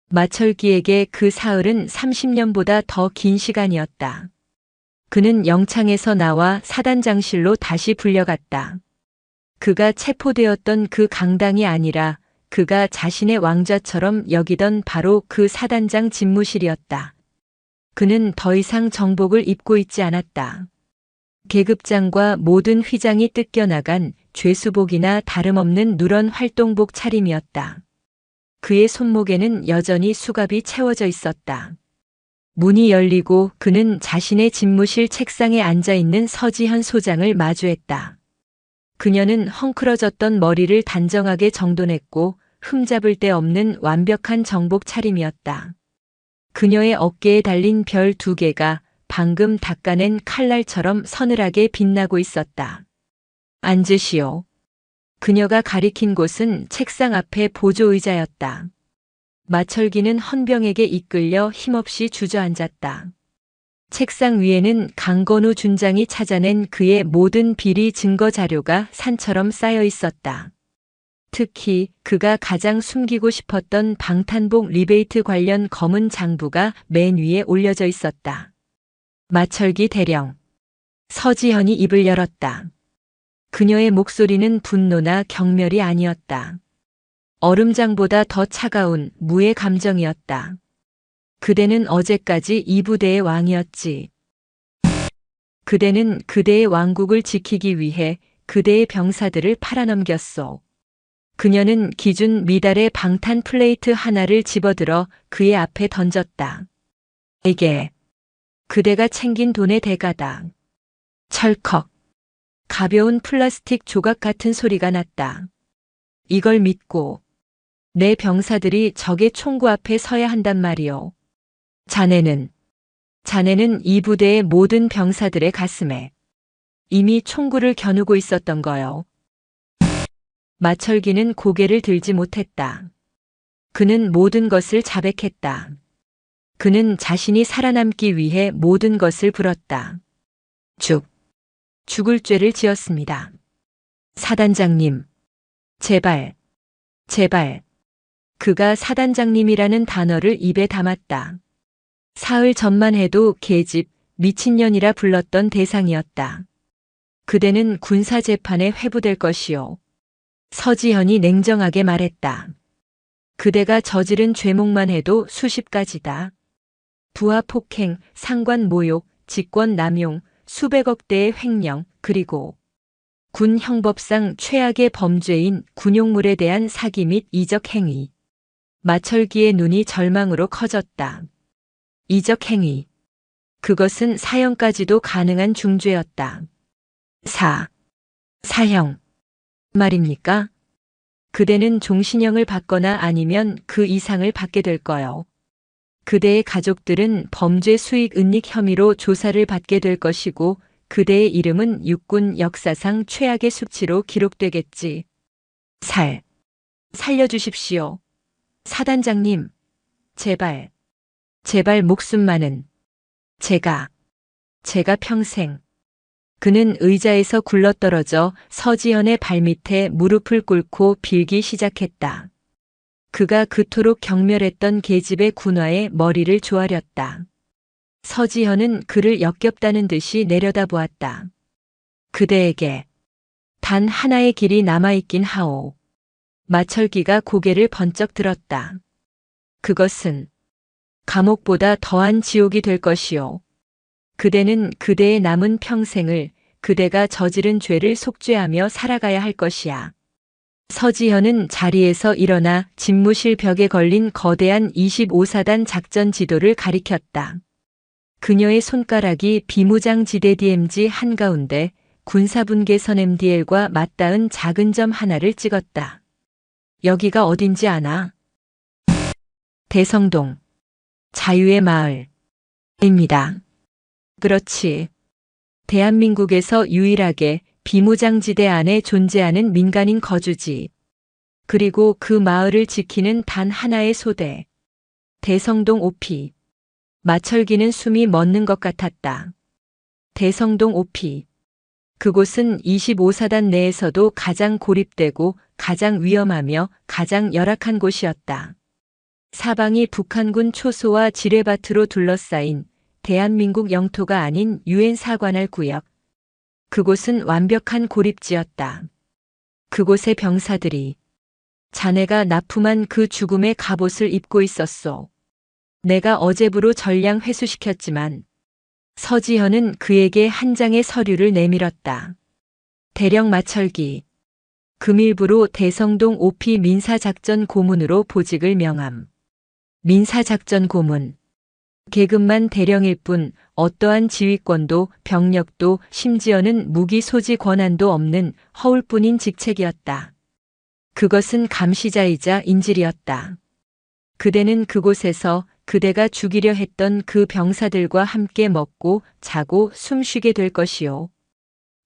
Speaker 1: 마철기에게 그 사흘은 30년보다 더 긴 시간이었다. 그는 영창에서 나와 사단장실로 다시 불려갔다. 그가 체포되었던 그 강당이 아니라 그가 자신의 왕좌처럼 여기던 바로 그 사단장 집무실이었다. 그는 더 이상 정복을 입고 있지 않았다. 계급장과 모든 휘장이 뜯겨나간 죄수복이나 다름없는 누런 활동복 차림이었다. 그의 손목에는 여전히 수갑이 채워져 있었다. 문이 열리고 그는 자신의 집무실 책상에 앉아있는 서지현 소장을 마주했다. 그녀는 헝클어졌던 머리를 단정하게 정돈했고 흠잡을 데 없는 완벽한 정복 차림이었다. 그녀의 어깨에 달린 별 2개가 방금 닦아낸 칼날처럼 서늘하게 빛나고 있었다. 앉으시오. 그녀가 가리킨 곳은 책상 앞의 보조의자였다. 마철기는 헌병에게 이끌려 힘없이 주저앉았다. 책상 위에는 강건우 준장이 찾아낸 그의 모든 비리 증거 자료가 산처럼 쌓여 있었다. 특히 그가 가장 숨기고 싶었던 방탄복 리베이트 관련 검은 장부가 맨 위에 올려져 있었다. 마철기 대령. 서지현이 입을 열었다. 그녀의 목소리는 분노나 경멸이 아니었다. 얼음장보다 더 차가운 무의 감정이었다. 그대는 어제까지 이 부대의 왕이었지. 그대는 그대의 왕국을 지키기 위해 그대의 병사들을 팔아넘겼소. 그녀는 기준 미달의 방탄 플레이트 하나를 집어들어 그의 앞에 던졌다. 이게 그대가 챙긴 돈의 대가다. 철컥. 가벼운 플라스틱 조각 같은 소리가 났다. 이걸 믿고 내 병사들이 적의 총구 앞에 서야 한단 말이오. 자네는 이 부대의 모든 병사들의 가슴에 이미 총구를 겨누고 있었던 거요. 마철기는 고개를 들지 못했다. 그는 모든 것을 자백했다. 그는 자신이 살아남기 위해 모든 것을 불었다. 죽을 죄를 지었습니다. 사단장님, 제발. 그가 사단장님이라는 단어를 입에 담았다. 사흘 전만 해도 계집, 미친년이라 불렀던 대상이었다. 그대는 군사재판에 회부될 것이요. 서지현이 냉정하게 말했다. 그대가 저지른 죄목만 해도 수십 가지다. 부하 폭행, 상관 모욕, 직권 남용, 수백억 대의 횡령, 그리고 군 형법상 최악의 범죄인 군용물에 대한 사기 및 이적 행위. 마철기의 눈이 절망으로 커졌다. 이적 행위. 그것은 사형까지도 가능한 중죄였다. 사형. 말입니까? 그대는 종신형을 받거나 아니면 그 이상을 받게 될 거요. 그대의 가족들은 범죄 수익 은닉 혐의로 조사를 받게 될 것이고 그대의 이름은 육군 역사상 최악의 수치로 기록되겠지. 살려주십시오. 사단장님. 제발. 제발 목숨만은. 제가 평생. 그는 의자에서 굴러떨어져 서지현의 발밑에 무릎을 꿇고 빌기 시작했다. 그가 그토록 경멸했던 계집의 군화에 머리를 조아렸다. 서지현은 그를 역겹다는 듯이 내려다보았다. 그대에게 단 하나의 길이 남아있긴 하오. 마철기가 고개를 번쩍 들었다. 그것은 감옥보다 더한 지옥이 될 것이오. 그대는 그대의 남은 평생을 그대가 저지른 죄를 속죄하며 살아가야 할 것이야. 서지현은 자리에서 일어나 집무실 벽에 걸린 거대한 25사단 작전 지도를 가리켰다. 그녀의 손가락이 비무장지대 DMZ 한가운데 군사분계선 MDL과 맞닿은 작은 점 하나를 찍었다. 여기가 어딘지 아나? 대성동. 자유의 마을입니다. 그렇지. 대한민국에서 유일하게 비무장지대 안에 존재하는 민간인 거주지. 그리고 그 마을을 지키는 단 하나의 소대. 대성동 OP. 마철기는 숨이 멎는 것 같았다. 대성동 OP. 그곳은 25사단 내에서도 가장 고립되고 가장 위험하며 가장 열악한 곳이었다. 사방이 북한군 초소와 지뢰밭으로 둘러싸인 대한민국 영토가 아닌 유엔 사관할 구역. 그곳은 완벽한 고립지였다. 그곳의 병사들이 자네가 납품한 그 죽음의 갑옷을 입고 있었소. 내가 어제부로 전량 회수시켰지만 서지현은 그에게 한 장의 서류를 내밀었다. 대령 마철기. 금일부로 대성동 OP 민사작전 고문으로 보직을 명함. 민사작전 고문. 계급만 대령일 뿐 어떠한 지휘권도 병력도 심지어는 무기 소지 권한도 없는 허울뿐인 직책이었다. 그것은 감시자이자 인질이었다. 그대는 그곳에서 그대가 죽이려 했던 그 병사들과 함께 먹고 자고 숨쉬게 될 것이요.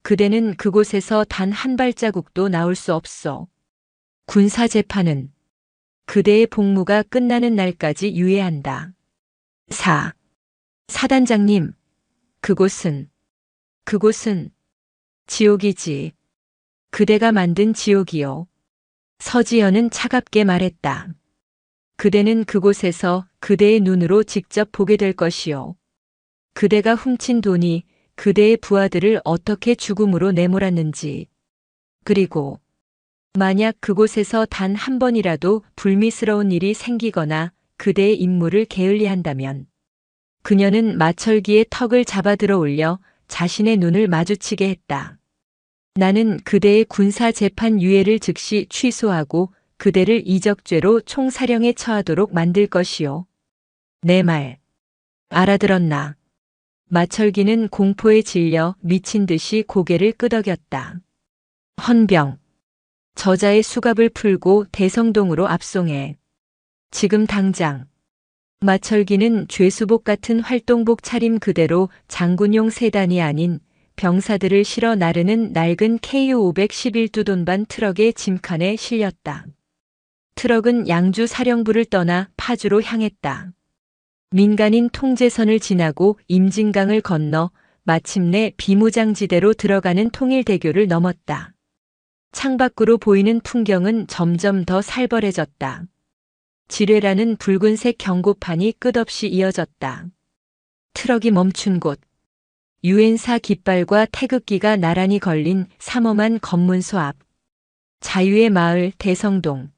Speaker 1: 그대는 그곳에서 단 한 발자국도 나올 수 없어. 군사재판은 그대의 복무가 끝나는 날까지 유예한다. 사단장님, 그곳은 지옥이지. 그대가 만든 지옥이요. 서지현은 차갑게 말했다. 그대는 그곳에서 그대의 눈으로 직접 보게 될 것이요. 그대가 훔친 돈이 그대의 부하들을 어떻게 죽음으로 내몰았는지. 그리고 만약 그곳에서 단 한 번이라도 불미스러운 일이 생기거나 그대의 임무를 게을리한다면 그녀는 마철기의 턱을 잡아 들어 올려 자신의 눈을 마주치게 했다. 나는 그대의 군사재판 유예를 즉시 취소하고 그대를 이적죄로 총사령에 처하도록 만들 것이요. 내 말 알아들었나? 마철기는 공포에 질려 미친 듯이 고개를 끄덕였다. 헌병. 저자의 수갑을 풀고 대성동으로 압송해. 지금 당장. 마철기는 죄수복 같은 활동복 차림 그대로 장군용 세단이 아닌 병사들을 실어 나르는 낡은 KU-511 2톤반 트럭의 짐칸에 실렸다. 트럭은 양주 사령부를 떠나 파주로 향했다. 민간인 통제선을 지나고 임진강을 건너 마침내 비무장지대로 들어가는 통일대교를 넘었다. 창밖으로 보이는 풍경은 점점 더 살벌해졌다. 지뢰라는 붉은색 경고판이 끝없이 이어졌다. 트럭이 멈춘 곳. 유엔사 깃발과 태극기가 나란히 걸린 삼엄한 검문소 앞. 자유의 마을 대성동.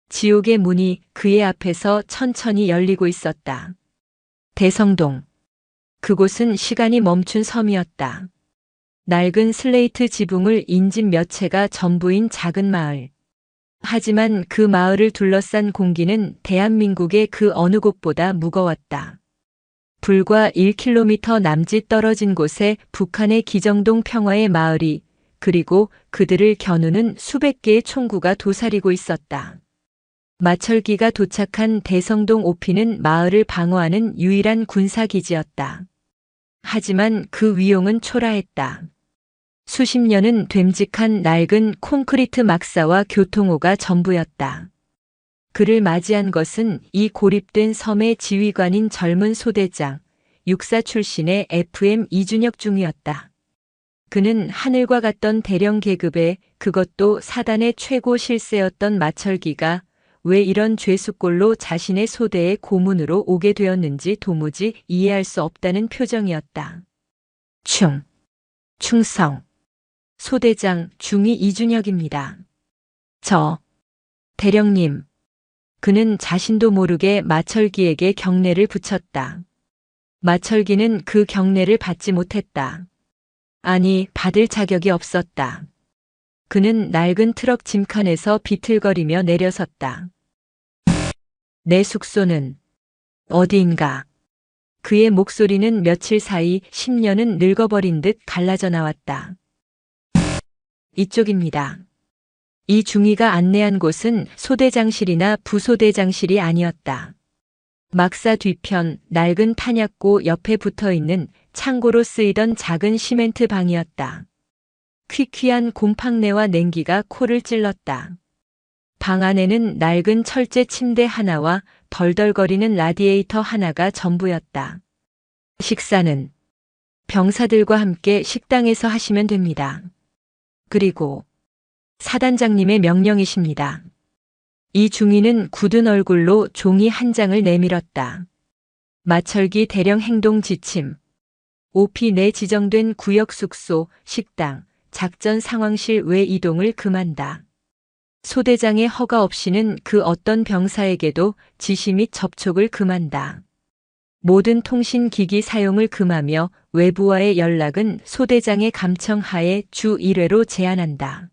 Speaker 1: 지옥의 문이 그의 앞에서 천천히 열리고 있었다. 대성동. 그곳은 시간이 멈춘 섬이었다. 낡은 슬레이트 지붕을 인집 몇 채가 전부인 작은 마을. 하지만 그 마을을 둘러싼 공기는 대한민국의 그 어느 곳보다 무거웠다. 불과 1km 남짓 떨어진 곳에 북한의 기정동 평화의 마을이, 그리고 그들을 겨누는 수백 개의 총구가 도사리고 있었다. 마철기가 도착한 대성동 오피는 마을을 방어하는 유일한 군사기지였다. 하지만 그 위용은 초라했다. 수십 년은 됨직한 낡은 콘크리트 막사와 교통호가 전부였다. 그를 맞이한 것은 이 고립된 섬의 지휘관인 젊은 소대장, 육사 출신의 FM 이준혁 중이었다. 그는 하늘과 같던 대령 계급에, 그것도 사단의 최고 실세였던 마철기가 왜 이런 죄수꼴로 자신의 소대의 고문으로 오게 되었는지 도무지 이해할 수 없다는 표정이었다. 충성. 소대장 중위 이준혁입니다. 대령님. 그는 자신도 모르게 마철기에게 경례를 붙였다. 마철기는 그 경례를 받지 못했다. 아니, 받을 자격이 없었다. 그는 낡은 트럭 짐칸에서 비틀거리며 내려섰다. 내 숙소는 어디인가? 그의 목소리는 며칠 사이 10년은 늙어버린 듯 갈라져 나왔다. 이쪽입니다. 이 중위가 안내한 곳은 소대장실이나 부소대장실이 아니었다. 막사 뒤편 낡은 탄약고 옆에 붙어있는 창고로 쓰이던 작은 시멘트 방이었다. 퀴퀴한 곰팡내와 냉기가 코를 찔렀다. 방 안에는 낡은 철제 침대 하나와 덜덜거리는 라디에이터 하나가 전부였다. 식사는 병사들과 함께 식당에서 하시면 됩니다. 그리고 사단장님의 명령이십니다. 이 중위는 굳은 얼굴로 종이 한 장을 내밀었다. 마철기 대령 행동 지침. 오피 내 지정된 구역 숙소, 식당, 작전 상황실 외 이동을 금한다. 소대장의 허가 없이는 그 어떤 병사에게도 지시 및 접촉을 금한다. 모든 통신기기 사용을 금하며 외부와의 연락은 소대장의 감청하에 주 1회로 제한한다.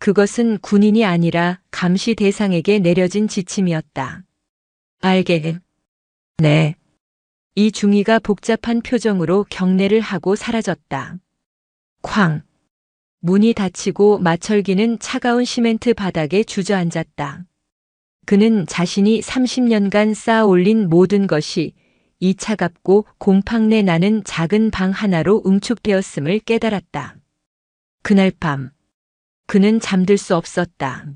Speaker 1: 그것은 군인이 아니라 감시 대상에게 내려진 지침이었다. 네. 이 중위가 복잡한 표정으로 경례를 하고 사라졌다. 쾅. 문이 닫히고 마철기는 차가운 시멘트 바닥에 주저앉았다. 그는 자신이 30년간 쌓아 올린 모든 것이 이 차갑고 곰팡내 나는 작은 방 하나로 응축되었음을 깨달았다. 그날 밤, 그는 잠들 수 없었다.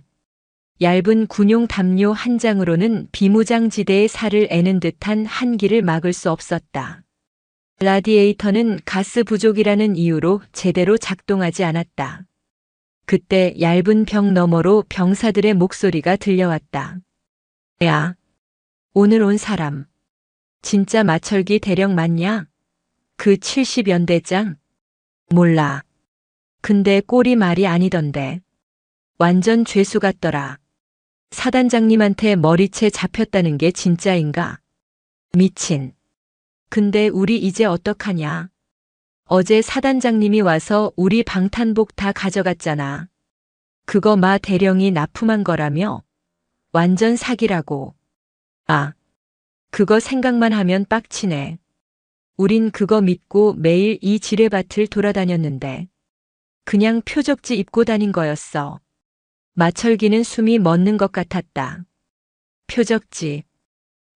Speaker 1: 얇은 군용 담요 한 장으로는 비무장지대의 살을 애는 듯한 한기를 막을 수 없었다. 라디에이터는 가스 부족이라는 이유로 제대로 작동하지 않았다. 그때 얇은 벽 너머로 병사들의 목소리가 들려왔다. 야, 오늘 온 사람. 진짜 마철기 대령 맞냐? 그 70연대장? 몰라. 근데 꼴이 말이 아니던데. 완전 죄수 같더라. 사단장님한테 머리채 잡혔다는 게 진짜인가? 미친. 근데 우리 이제 어떡하냐? 어제 사단장님이 와서 우리 방탄복 다 가져갔잖아. 그거 마 대령이 납품한 거라며? 완전 사기라고. 아, 그거 생각만 하면 빡치네. 우린 그거 믿고 매일 이 지뢰밭을 돌아다녔는데. 그냥 표적지 입고 다닌 거였어. 마철기는 숨이 멎는 것 같았다. 표적지.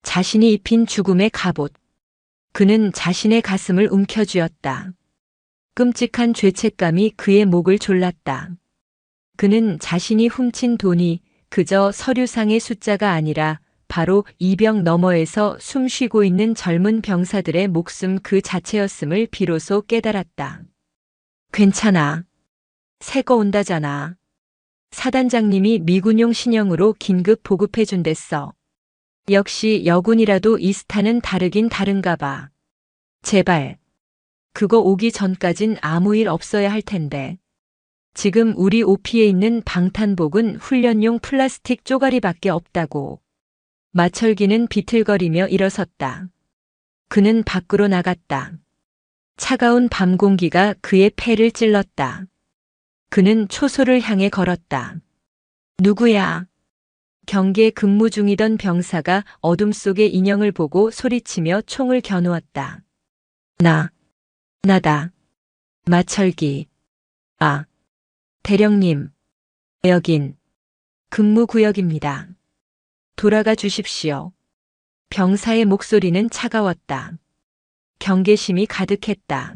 Speaker 1: 자신이 입힌 죽음의 갑옷. 그는 자신의 가슴을 움켜쥐었다. 끔찍한 죄책감이 그의 목을 졸랐다. 그는 자신이 훔친 돈이 그저 서류상의 숫자가 아니라 바로 이 벽 너머에서 숨 쉬고 있는 젊은 병사들의 목숨 그 자체였음을 비로소 깨달았다. 괜찮아. 새 거 온다잖아. 사단장님이 미군용 신형으로 긴급 보급해준댔어. 역시 여군이라도 이 스타는 다르긴 다른가 봐. 제발. 그거 오기 전까진 아무 일 없어야 할 텐데. 지금 우리 오피에 있는 방탄복은 훈련용 플라스틱 쪼가리밖에 없다고. 마철기는 비틀거리며 일어섰다. 그는 밖으로 나갔다. 차가운 밤 공기가 그의 폐를 찔렀다. 그는 초소를 향해 걸었다. 누구야? 경계 근무 중이던 병사가 어둠 속의 인형을 보고 소리치며 총을 겨누었다. 나다. 마철기. 아. 대령님. 여긴 근무구역입니다. 돌아가 주십시오. 병사의 목소리는 차가웠다. 경계심이 가득했다.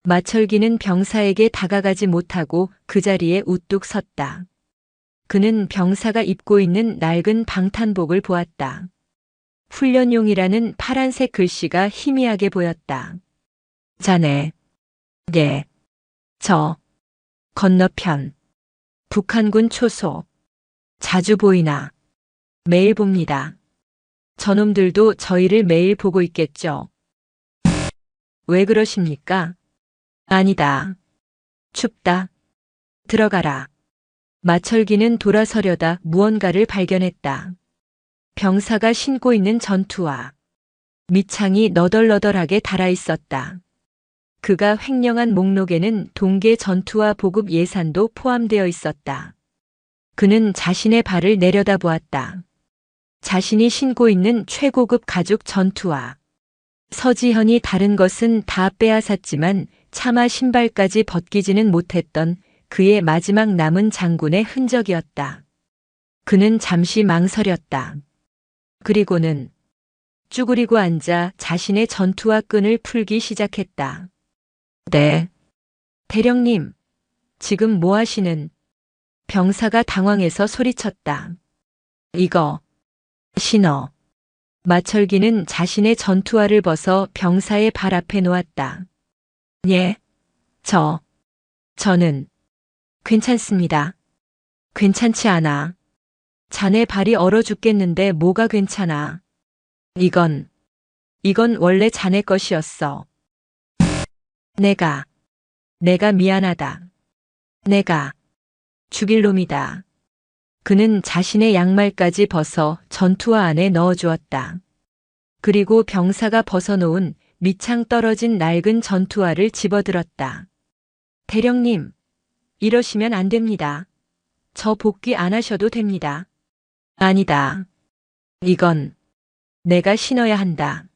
Speaker 1: 마철기는 병사에게 다가가지 못하고 그 자리에 우뚝 섰다. 그는 병사가 입고 있는 낡은 방탄복을 보았다. 훈련용이라는 파란색 글씨가 희미하게 보였다. 자네. 네. 저. 건너편. 북한군 초소. 자주 보이나? 매일 봅니다. 저놈들도 저희를 매일 보고 있겠죠. 왜 그러십니까? 아니다. 춥다. 들어가라. 마철기는 돌아서려다 무언가를 발견했다. 병사가 신고 있는 전투화. 밑창이 너덜너덜하게 달아 있었다. 그가 횡령한 목록에는 동계 전투화 보급 예산도 포함되어 있었다. 그는 자신의 발을 내려다보았다. 자신이 신고 있는 최고급 가죽 전투화. 서지현이 다른 것은 다 빼앗았지만 차마 신발까지 벗기지는 못했던 그의 마지막 남은 장군의 흔적이었다. 그는 잠시 망설였다. 그리고는 쭈그리고 앉아 자신의 전투화 끈을 풀기 시작했다. 네. 대령님, 지금 뭐 하시는? 병사가 당황해서 소리쳤다. 이거. 신어. 마철기는 자신의 전투화를 벗어 병사의 발 앞에 놓았다. 예. 저는 괜찮습니다. 괜찮지 않아. 자네 발이 얼어 죽겠는데 뭐가 괜찮아. 이건 원래 자네 것이었어. 내가 미안하다. 내가 죽일 놈이다. 그는 자신의 양말까지 벗어 전투화 안에 넣어주었다. 그리고 병사가 벗어놓은 밑창 떨어진 낡은 전투화를 집어들었다. 대령님, 이러시면 안 됩니다. 저 복귀 안 하셔도 됩니다. 아니다. 이건 내가 신어야 한다.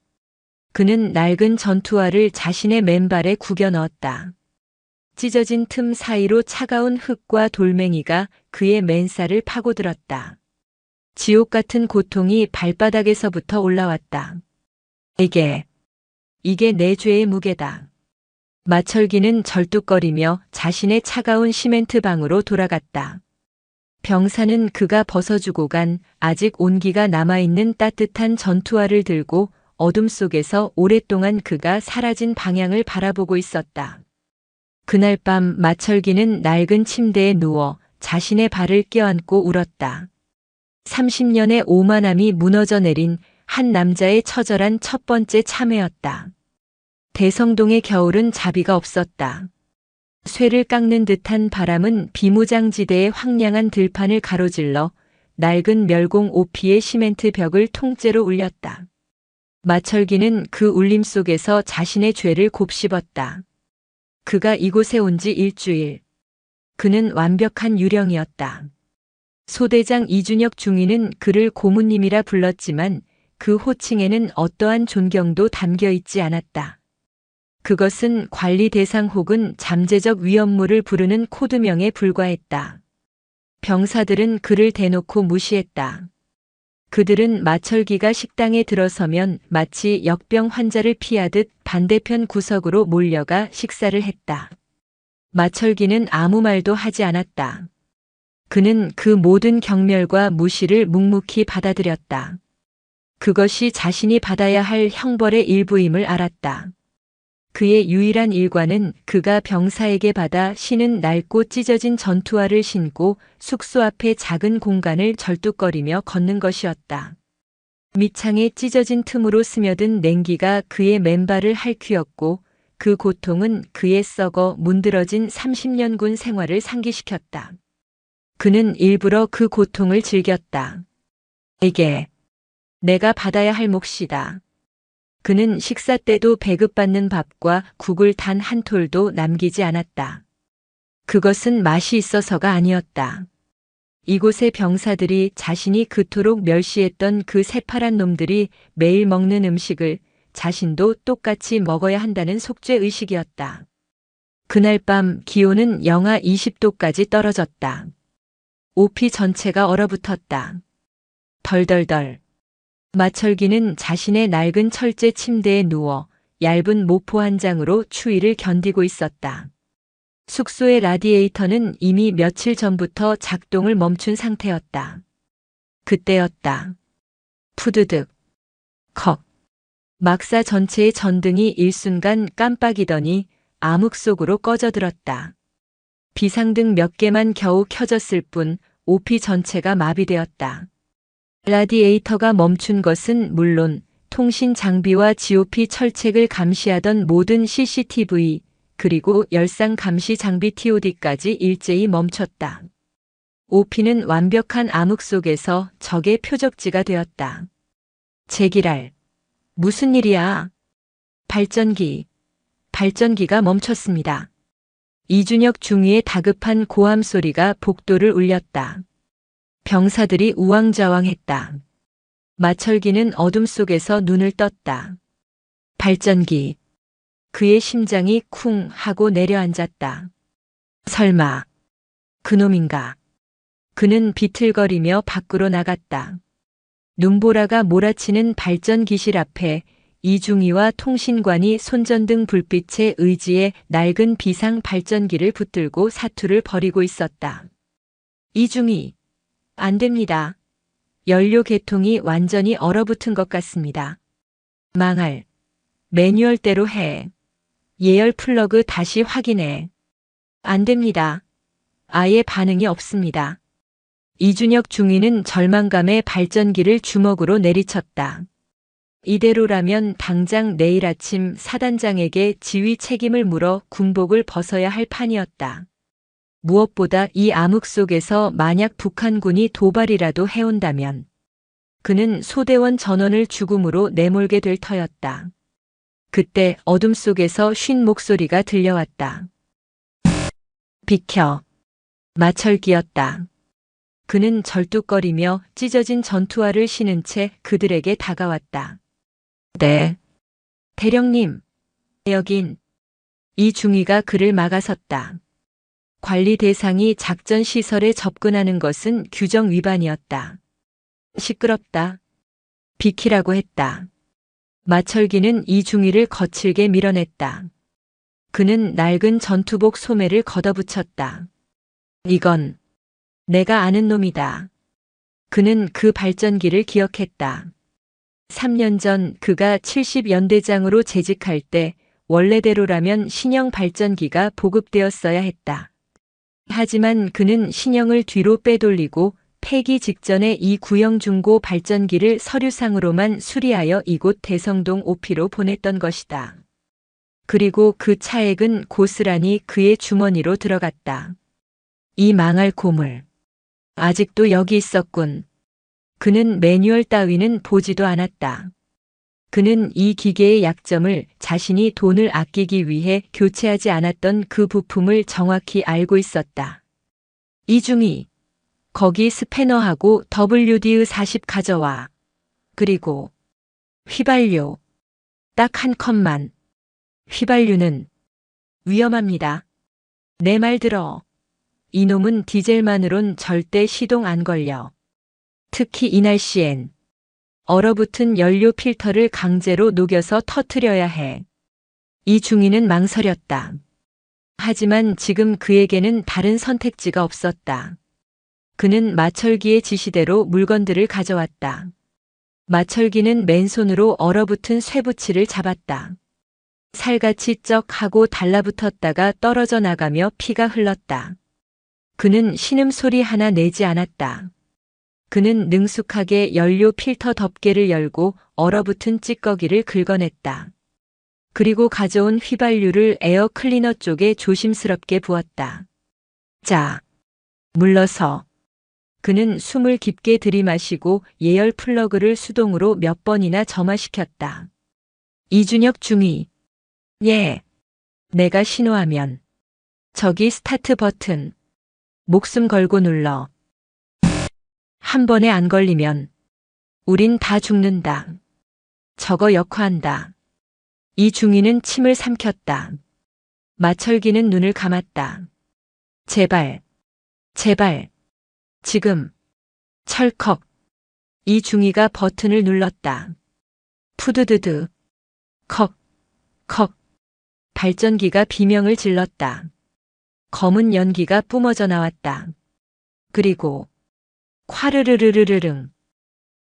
Speaker 1: 그는 낡은 전투화를 자신의 맨발에 구겨 넣었다. 찢어진 틈 사이로 차가운 흙과 돌멩이가 그의 맨살을 파고들었다. 지옥 같은 고통이 발바닥에서부터 올라왔다. 이게 내 죄의 무게다. 마철기는 절뚝거리며 자신의 차가운 시멘트 방으로 돌아갔다. 병사는 그가 벗어주고 간 아직 온기가 남아있는 따뜻한 전투화를 들고 어둠 속에서 오랫동안 그가 사라진 방향을 바라보고 있었다. 그날 밤 마철기는 낡은 침대에 누워 자신의 발을 껴안고 울었다. 30년의 오만함이 무너져 내린 한 남자의 처절한 첫 번째 참회였다. 대성동의 겨울은 자비가 없었다. 쇠를 깎는 듯한 바람은 비무장지대의 황량한 들판을 가로질러 낡은 멸공 오피의 시멘트 벽을 통째로 울렸다. 마철기는 그 울림 속에서 자신의 죄를 곱씹었다. 그가 이곳에 온 지 일주일. 그는 완벽한 유령이었다. 소대장 이준혁 중위는 그를 고문님이라 불렀지만 그 호칭에는 어떠한 존경도 담겨 있지 않았다. 그것은 관리 대상 혹은 잠재적 위험물을 부르는 코드명에 불과했다. 병사들은 그를 대놓고 무시했다. 그들은 마철기가 식당에 들어서면 마치 역병 환자를 피하듯 반대편 구석으로 몰려가 식사를 했다. 마철기는 아무 말도 하지 않았다. 그는 그 모든 경멸과 무시를 묵묵히 받아들였다. 그것이 자신이 받아야 할 형벌의 일부임을 알았다. 그의 유일한 일과는 그가 병사에게 받아 신은 낡고 찢어진 전투화를 신고 숙소 앞의 작은 공간을 절뚝거리며 걷는 것이었다. 밑창에 찢어진 틈으로 스며든 냉기가 그의 맨발을 핥히었고 그 고통은 그의 썩어 문드러진 30년군 생활을 상기시켰다. 그는 일부러 그 고통을 즐겼다. 이게 내가 받아야 할 몫이다. 그는 식사 때도 배급받는 밥과 국을 단 한 톨도 남기지 않았다. 그것은 맛이 있어서가 아니었다. 이곳의 병사들이 자신이 그토록 멸시했던 그 새파란 놈들이 매일 먹는 음식을 자신도 똑같이 먹어야 한다는 속죄의식이었다. 그날 밤 기온은 영하 20도까지 떨어졌다. 오피 전체가 얼어붙었다. 덜덜덜. 마철기는 자신의 낡은 철제 침대에 누워 얇은 모포 한 장으로 추위를 견디고 있었다. 숙소의 라디에이터는 이미 며칠 전부터 작동을 멈춘 상태였다. 그때였다. 푸드득. 컥. 막사 전체의 전등이 일순간 깜빡이더니 암흑 속으로 꺼져들었다. 비상등 몇 개만 겨우 켜졌을 뿐 오피 전체가 마비되었다. 라디에이터가 멈춘 것은 물론 통신 장비와 GOP 철책을 감시하던 모든 CCTV 그리고 열상 감시 장비 TOD까지 일제히 멈췄다. 오피는 완벽한 암흑 속에서 적의 표적지가 되었다. 제기랄. 무슨 일이야? 발전기가 멈췄습니다. 이준혁 중위의 다급한 고함 소리가 복도를 울렸다. 병사들이 우왕좌왕했다. 마철기는 어둠 속에서 눈을 떴다. 발전기. 그의 심장이 쿵 하고 내려앉았다. 설마 그놈인가? 그는 비틀거리며 밖으로 나갔다. 눈보라가 몰아치는 발전기실 앞에 이중희와 통신관이 손전등 불빛에 의지해 낡은 비상 발전기를 붙들고 사투를 벌이고 있었다. 이중희, 안 됩니다. 연료 계통이 완전히 얼어붙은 것 같습니다. 망할. 매뉴얼대로 해. 예열 플러그 다시 확인해. 안 됩니다. 아예 반응이 없습니다. 이준혁 중위는 절망감에 발전기를 주먹으로 내리쳤다. 이대로라면 당장 내일 아침 사단장에게 지휘 책임을 물어 군복을 벗어야 할 판이었다. 무엇보다 이 암흑 속에서 만약 북한군이 도발이라도 해온다면 그는 소대원 전원을 죽음으로 내몰게 될 터였다. 그때 어둠 속에서 쉰 목소리가 들려왔다. 비켜. 마철기였다. 그는 절뚝거리며 찢어진 전투화를 신은 채 그들에게 다가왔다. 네. 대령님. 여긴. 이중위가 그를 막아섰다. 관리 대상이 작전 시설에 접근하는 것은 규정 위반이었다. 시끄럽다. 비키라고 했다. 마철기는 이중위를 거칠게 밀어냈다. 그는 낡은 전투복 소매를 걷어붙였다. 이건 내가 아는 놈이다. 그는 그 발전기를 기억했다. 3년 전 그가 70연대장으로 재직할 때 원래대로라면 신형 발전기가 보급되었어야 했다. 하지만 그는 신형을 뒤로 빼돌리고 폐기 직전에 이 구형 중고 발전기를 서류상으로만 수리하여 이곳 대성동 오피로 보냈던 것이다. 그리고 그 차액은 고스란히 그의 주머니로 들어갔다. 이 망할 고물. 아직도 여기 있었군. 그는 매뉴얼 따위는 보지도 않았다. 그는 이 기계의 약점을 자신이 돈을 아끼기 위해 교체하지 않았던 그 부품을 정확히 알고 있었다. 이중희, 거기 스패너하고 WD-40 가져와. 그리고 휘발유. 딱 한 컵만. 휘발유는 위험합니다. 내 말 들어. 이놈은 디젤만으론 절대 시동 안 걸려. 특히 이 날씨엔. 얼어붙은 연료 필터를 강제로 녹여서 터트려야 해. 이중희는 망설였다. 하지만 지금 그에게는 다른 선택지가 없었다. 그는 마철기의 지시대로 물건들을 가져왔다. 마철기는 맨손으로 얼어붙은 쇠붙이를 잡았다. 살같이 쩍 하고 달라붙었다가 떨어져 나가며 피가 흘렀다. 그는 신음소리 하나 내지 않았다. 그는 능숙하게 연료 필터 덮개를 열고 얼어붙은 찌꺼기를 긁어냈다. 그리고 가져온 휘발유를 에어 클리너 쪽에 조심스럽게 부었다. 자, 물러서. 그는 숨을 깊게 들이마시고 예열 플러그를 수동으로 몇 번이나 점화시켰다. 이준혁 중위. 예. 내가 신호하면. 저기 스타트 버튼. 목숨 걸고 눌러. 한 번에 안 걸리면 우린 다 죽는다. 저거 역화한다. 이중위는 침을 삼켰다. 마철기는 눈을 감았다. 제발. 제발. 지금. 철컥. 이중위가 버튼을 눌렀다. 푸드드드. 컥. 컥. 발전기가 비명을 질렀다. 검은 연기가 뿜어져 나왔다. 그리고 콰르르르르르릉.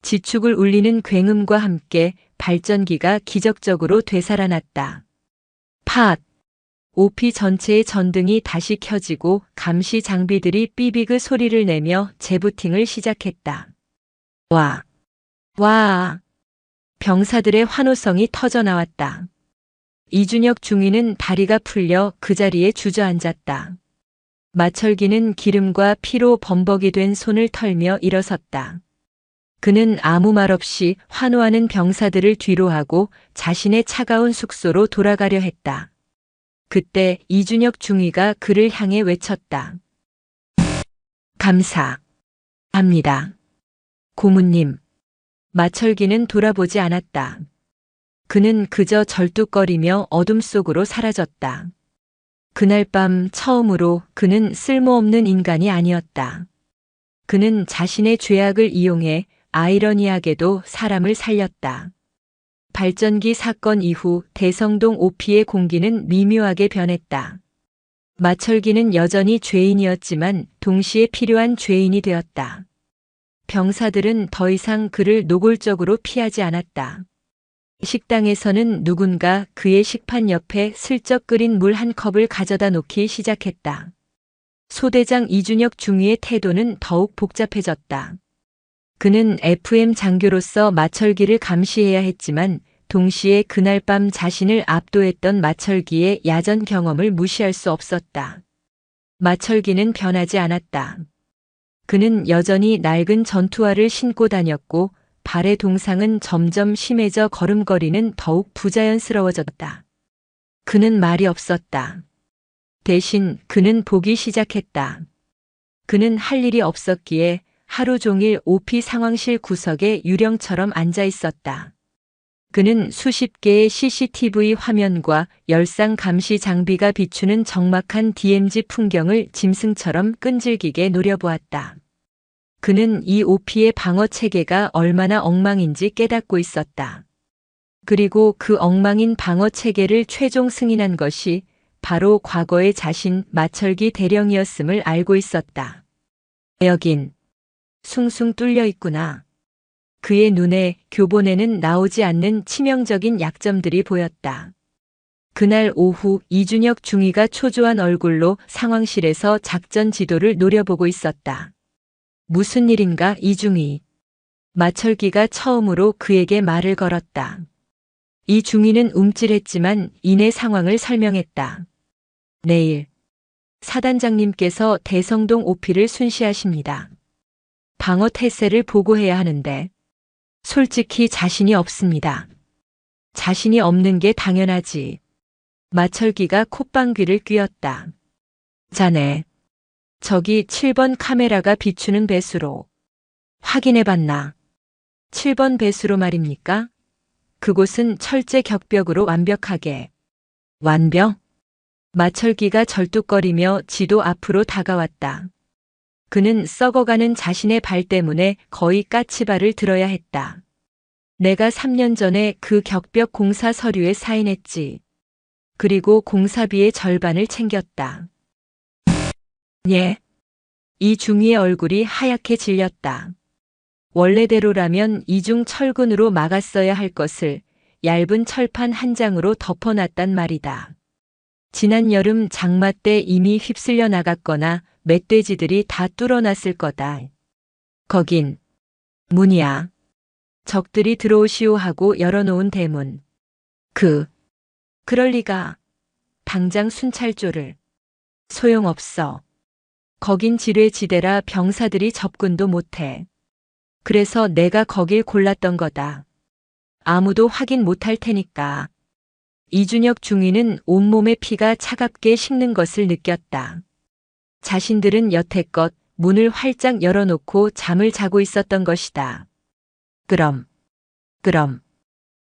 Speaker 1: 지축을 울리는 굉음과 함께 발전기가 기적적으로 되살아났다. 팟! 오피 전체의 전등이 다시 켜지고 감시 장비들이 삐비그 소리를 내며 재부팅을 시작했다. 와! 와! 병사들의 환호성이 터져 나왔다. 이준혁 중위는 다리가 풀려 그 자리에 주저앉았다. 마철기는 기름과 피로 범벅이 된 손을 털며 일어섰다. 그는 아무 말 없이 환호하는 병사들을 뒤로하고 자신의 차가운 숙소로 돌아가려 했다. 그때 이준혁 중위가 그를 향해 외쳤다. 감사합니다. 고문님. 마철기는 돌아보지 않았다. 그는 그저 절뚝거리며 어둠 속으로 사라졌다. 그날 밤 처음으로 그는 쓸모없는 인간이 아니었다. 그는 자신의 죄악을 이용해 아이러니하게도 사람을 살렸다. 발전기 사건 이후 대성동 오피의 공기는 미묘하게 변했다. 마철기는 여전히 죄인이었지만 동시에 필요한 죄인이 되었다. 병사들은 더 이상 그를 노골적으로 피하지 않았다. 식당에서는 누군가 그의 식판 옆에 슬쩍 끓인 물 한 컵을 가져다 놓기 시작했다. 소대장 이준혁 중위의 태도는 더욱 복잡해졌다. 그는 FM 장교로서 마철기를 감시해야 했지만 동시에 그날 밤 자신을 압도했던 마철기의 야전 경험을 무시할 수 없었다. 마철기는 변하지 않았다. 그는 여전히 낡은 전투화를 신고 다녔고 발의 동상은 점점 심해져 걸음걸이는 더욱 부자연스러워졌다. 그는 말이 없었다. 대신 그는 보기 시작했다. 그는 할 일이 없었기에 하루 종일 오피 상황실 구석에 유령처럼 앉아 있었다. 그는 수십 개의 CCTV 화면과 열상 감시 장비가 비추는 적막한 DMZ 풍경을 짐승처럼 끈질기게 노려보았다. 그는 이 오피의 방어 체계가 얼마나 엉망인지 깨닫고 있었다. 그리고 그 엉망인 방어 체계를 최종 승인한 것이 바로 과거의 자신 마철기 대령이었음을 알고 있었다. 여긴 숭숭 뚫려 있구나. 그의 눈에 교본에는 나오지 않는 치명적인 약점들이 보였다. 그날 오후 이준혁 중위가 초조한 얼굴로 상황실에서 작전 지도를 노려보고 있었다. 무슨 일인가 이중위. 마철기가 처음으로 그에게 말을 걸었다. 이중위는 움찔했지만 이내 상황을 설명했다. 내일 사단장님께서 대성동 오피를 순시하십니다. 방어 태세를 보고해야 하는데 솔직히 자신이 없습니다. 자신이 없는 게 당연하지. 마철기가 콧방귀를 뀌었다. 자네. 저기 7번 카메라가 비추는 배수로 확인해봤나? 7번 배수로 말입니까? 그곳은 철제 격벽으로 완벽하게. 완벽? 마철기가 절뚝거리며 지도 앞으로 다가왔다. 그는 썩어가는 자신의 발 때문에 거의 까치발을 들어야 했다. 내가 3년 전에 그 격벽 공사 서류에 사인했지. 그리고 공사비의 절반을 챙겼다. 예. 이중위의 얼굴이 하얗게 질렸다. 원래대로라면 이중 철근으로 막았어야 할 것을 얇은 철판 한 장으로 덮어놨단 말이다. 지난 여름 장마 때 이미 휩쓸려 나갔거나 멧돼지들이 다 뚫어놨을 거다. 거긴 문이야. 적들이 들어오시오 하고 열어놓은 대문. 그 그럴 리가. 당장 순찰조를. 소용없어. 거긴 지뢰지대라 병사들이 접근도 못해. 그래서 내가 거길 골랐던 거다. 아무도 확인 못할 테니까. 이준혁 중위는 온몸의 피가 차갑게 식는 것을 느꼈다. 자신들은 여태껏 문을 활짝 열어놓고 잠을 자고 있었던 것이다. 그럼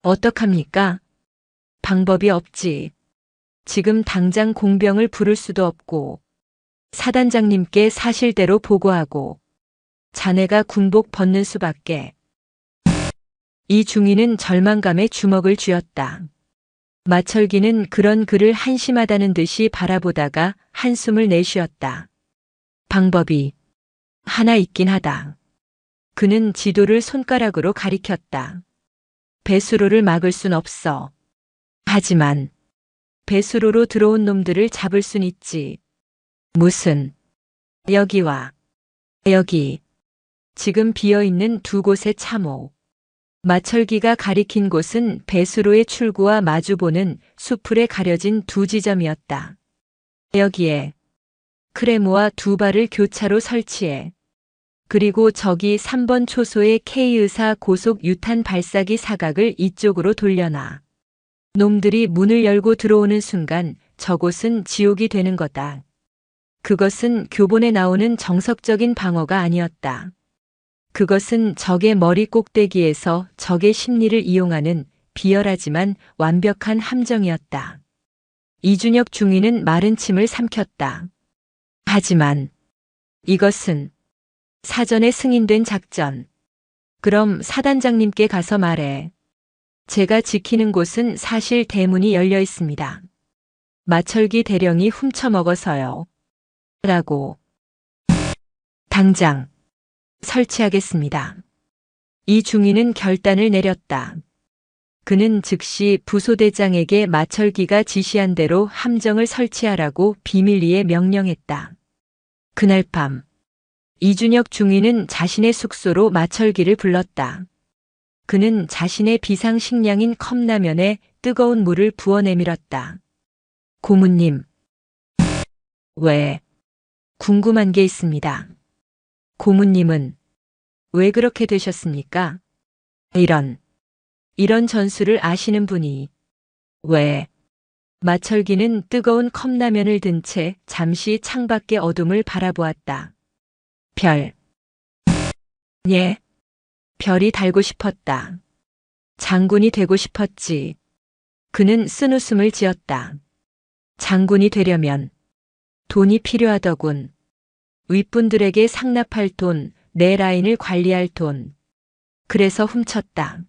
Speaker 1: 어떡합니까? 방법이 없지. 지금 당장 공병을 부를 수도 없고, 사단장님께 사실대로 보고하고, 자네가 군복 벗는 수밖에. 이 중위는 절망감에 주먹을 쥐었다. 마철기는 그런 그를 한심하다는 듯이 바라보다가 한숨을 내쉬었다. 방법이 하나 있긴 하다. 그는 지도를 손가락으로 가리켰다. 배수로를 막을 순 없어. 하지만 배수로로 들어온 놈들을 잡을 순 있지. 무슨? 여기와 여기. 지금 비어있는 두 곳의 참호. 마철기가 가리킨 곳은 배수로의 출구와 마주보는 수풀에 가려진 두 지점이었다. 여기에 크레모와 두 발을 교차로 설치해. 그리고 저기 3번 초소의 K의사 고속 유탄 발사기 사각을 이쪽으로 돌려놔. 놈들이 문을 열고 들어오는 순간 저곳은 지옥이 되는 거다. 그것은 교본에 나오는 정석적인 방어가 아니었다. 그것은 적의 머리 꼭대기에서 적의 심리를 이용하는 비열하지만 완벽한 함정이었다. 이준혁 중위는 마른 침을 삼켰다. 하지만 이것은 사전에 승인된 작전. 그럼 사단장님께 가서 말해. 제가 지키는 곳은 사실 대문이 열려 있습니다. 마철기 대령이 훔쳐먹어서요. 라고. 당장 설치하겠습니다. 이 중위는 결단을 내렸다. 그는 즉시 부소대장에게 마철기가 지시한 대로 함정을 설치하라고 비밀리에 명령했다. 그날 밤 이준혁 중위는 자신의 숙소로 마철기를 불렀다. 그는 자신의 비상식량인 컵라면에 뜨거운 물을 부어 내밀었다. 고문님. 왜? 궁금한 게 있습니다. 고문님은 왜 그렇게 되셨습니까? 이런 전술을 아시는 분이. 왜? 마철기는 뜨거운 컵라면을 든 채 잠시 창밖의 어둠을 바라보았다. 별. 예. 별이 달고 싶었다. 장군이 되고 싶었지. 그는 쓴웃음을 지었다. 장군이 되려면 돈이 필요하더군. 윗분들에게 상납할 돈, 내 라인을 관리할 돈. 그래서 훔쳤다.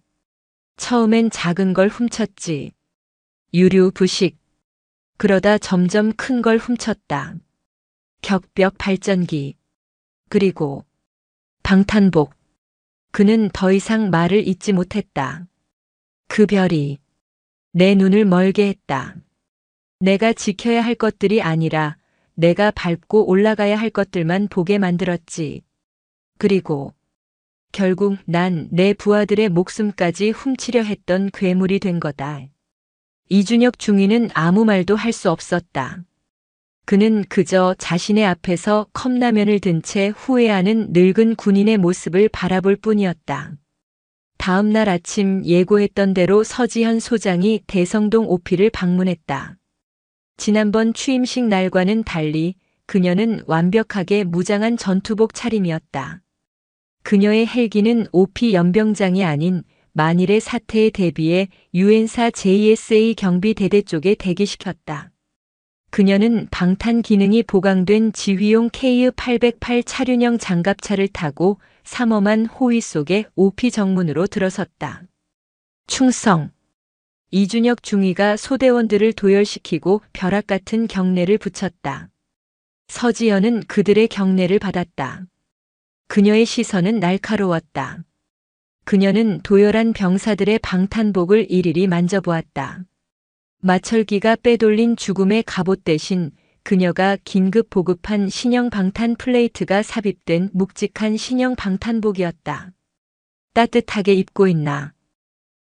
Speaker 1: 처음엔 작은 걸 훔쳤지. 유류, 부식. 그러다 점점 큰 걸 훔쳤다. 격벽 발전기. 그리고 방탄복. 그는 더 이상 말을 잇지 못했다. 그 별이 내 눈을 멀게 했다. 내가 지켜야 할 것들이 아니라 내가 밟고 올라가야 할 것들만 보게 만들었지. 그리고 결국 난 내 부하들의 목숨까지 훔치려 했던 괴물이 된 거다. 이준혁 중위는 아무 말도 할 수 없었다. 그는 그저 자신의 앞에서 컵라면을 든 채 후회하는 늙은 군인의 모습을 바라볼 뿐이었다. 다음 날 아침 예고했던 대로 서지현 소장이 대성동 오피를 방문했다. 지난번 취임식 날과는 달리 그녀는 완벽하게 무장한 전투복 차림이었다. 그녀의 헬기는 오피 연병장이 아닌 만일의 사태에 대비해 유엔사 JSA 경비대대 쪽에 대기시켰다. 그녀는 방탄 기능이 보강된 지휘용 KU-808 차륜형 장갑차를 타고 삼엄한 호위 속에 오피 정문으로 들어섰다. 충성! 이준혁 중위가 소대원들을 도열시키고 벼락 같은 경례를 붙였다. 서지연은 그들의 경례를 받았다. 그녀의 시선은 날카로웠다. 그녀는 도열한 병사들의 방탄복을 일일이 만져보았다. 마철기가 빼돌린 죽음의 갑옷 대신 그녀가 긴급 보급한 신형 방탄 플레이트가 삽입된 묵직한 신형 방탄복이었다. 따뜻하게 입고 있나?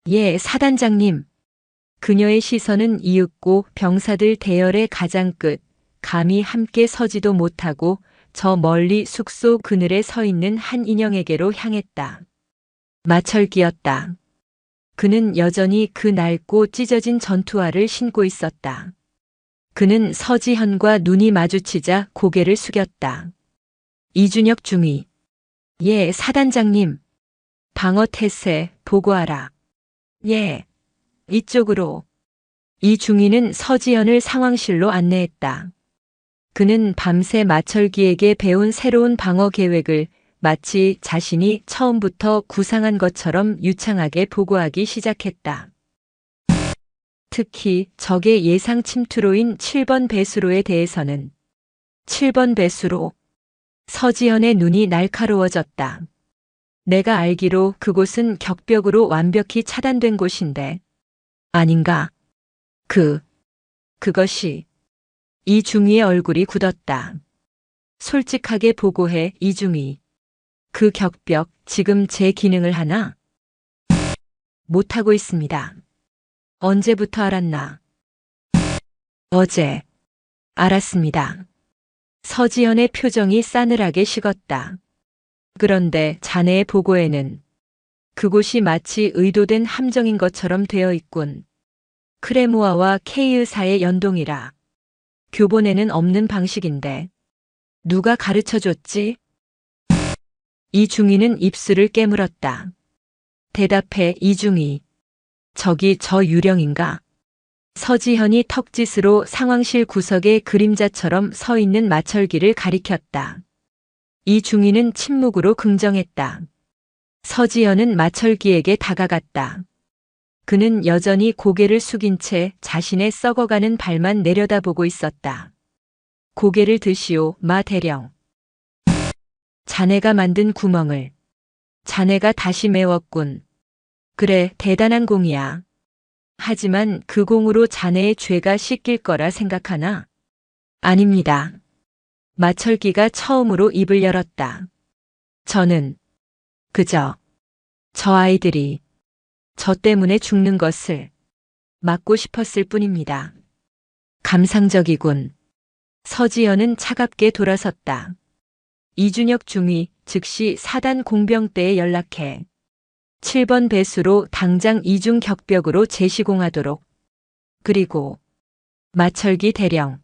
Speaker 1: 예, 사단장님. 그녀의 시선은 이윽고 병사들 대열의 가장 끝, 감히 함께 서지도 못하고 저 멀리 숙소 그늘에 서 있는 한 인형에게로 향했다. 마철기였다. 그는 여전히 그 낡고 찢어진 전투화를 신고 있었다. 그는 서지현과 눈이 마주치자 고개를 숙였다. 이준혁 중위. 예, 사단장님. 방어 태세 보고하라. 예. 이쪽으로. 이 중위는 서지현을 상황실로 안내했다. 그는 밤새 마철기에게 배운 새로운 방어 계획을 마치 자신이 처음부터 구상한 것처럼 유창하게 보고하기 시작했다. 특히 적의 예상 침투로인 7번 배수로에 대해서는 7번 배수로. 서지현의 눈이 날카로워졌다. 내가 알기로 그곳은 격벽으로 완벽히 차단된 곳인데. 아닌가? 그것이. 이중희의 얼굴이 굳었다. 솔직하게 보고해, 이중희. 그 격벽 지금 제 기능을 하나? 못하고 있습니다. 언제부터 알았나? 어제. 알았습니다. 서지현의 표정이 싸늘하게 식었다. 그런데 자네의 보고에는 그곳이 마치 의도된 함정인 것처럼 되어 있군. 크레모아와 K의사의 연동이라. 교본에는 없는 방식인데. 누가 가르쳐 줬지? 이중희는 입술을 깨물었다. 대답해, 이중희. 저기 저 유령인가? 서지현이 턱짓으로 상황실 구석의 그림자처럼 서 있는 마철기를 가리켰다. 이중희는 침묵으로 긍정했다. 서지현은 마철기에게 다가갔다. 그는 여전히 고개를 숙인 채 자신의 썩어가는 발만 내려다보고 있었다. 고개를 드시오, 마 대령. 자네가 만든 구멍을 자네가 다시 메웠군. 그래, 대단한 공이야. 하지만 그 공으로 자네의 죄가 씻길 거라 생각하나? 아닙니다. 마철기가 처음으로 입을 열었다. 저는 그저 저 아이들이 저 때문에 죽는 것을 막고 싶었을 뿐입니다. 감상적이군. 서지현은 차갑게 돌아섰다. 이준혁 중위 즉시 사단 공병대에 연락해 7번 배수로 당장 이중 격벽으로 재시공하도록. 그리고 마철기 대령.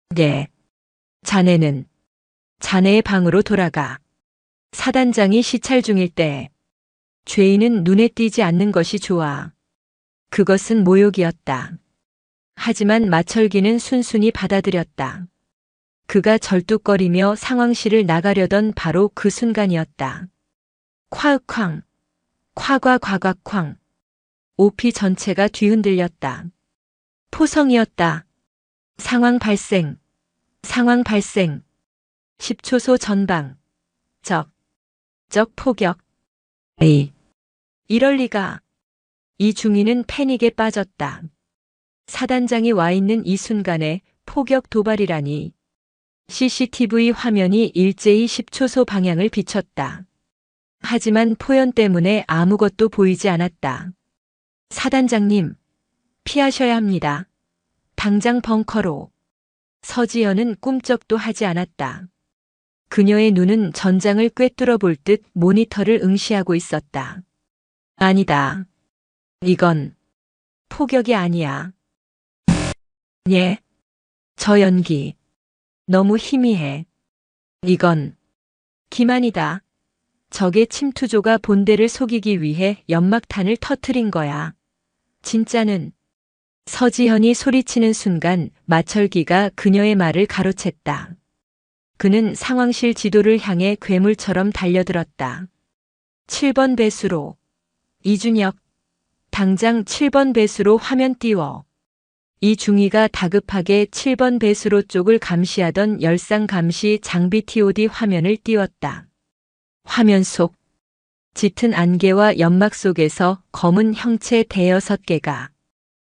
Speaker 1: 네. 자네는 자네의 방으로 돌아가. 사단장이 시찰 중일 때 죄인은 눈에 띄지 않는 것이 좋아. 그것은 모욕이었다. 하지만 마철기는 순순히 받아들였다. 그가 절뚝거리며 상황실을 나가려던 바로 그 순간이었다. 콰윽쾅, 콰과과곽쾅. 오피 전체가 뒤흔들렸다. 포성이었다. 상황 발생. 10초소 전방. 적 포격. 이럴 리가. 이중희는 패닉에 빠졌다. 사단장이 와 있는 이 순간에 포격 도발이라니. CCTV 화면이 일제히 10초소 방향을 비췄다. 하지만 포연 때문에 아무것도 보이지 않았다. 사단장님, 피하셔야 합니다. 당장 벙커로. 서지현은 꿈쩍도 하지 않았다. 그녀의 눈은 전장을 꿰뚫어 볼 듯 모니터를 응시하고 있었다. 아니다. 이건 포격이 아니야. 예. 저 연기. 너무 희미해. 이건 기만이다. 적의 침투조가 본대를 속이기 위해 연막탄을 터트린 거야. 진짜는. 서지현이 소리치는 순간 마철기가 그녀의 말을 가로챘다. 그는 상황실 지도를 향해 괴물처럼 달려들었다. 7번 배수로. 이준혁. 당장 7번 배수로 화면 띄워. 이중희가 다급하게 7번 배수로 쪽을 감시하던 열상 감시 장비 TOD 화면을 띄웠다. 화면 속. 짙은 안개와 연막 속에서 검은 형체 대여섯 개가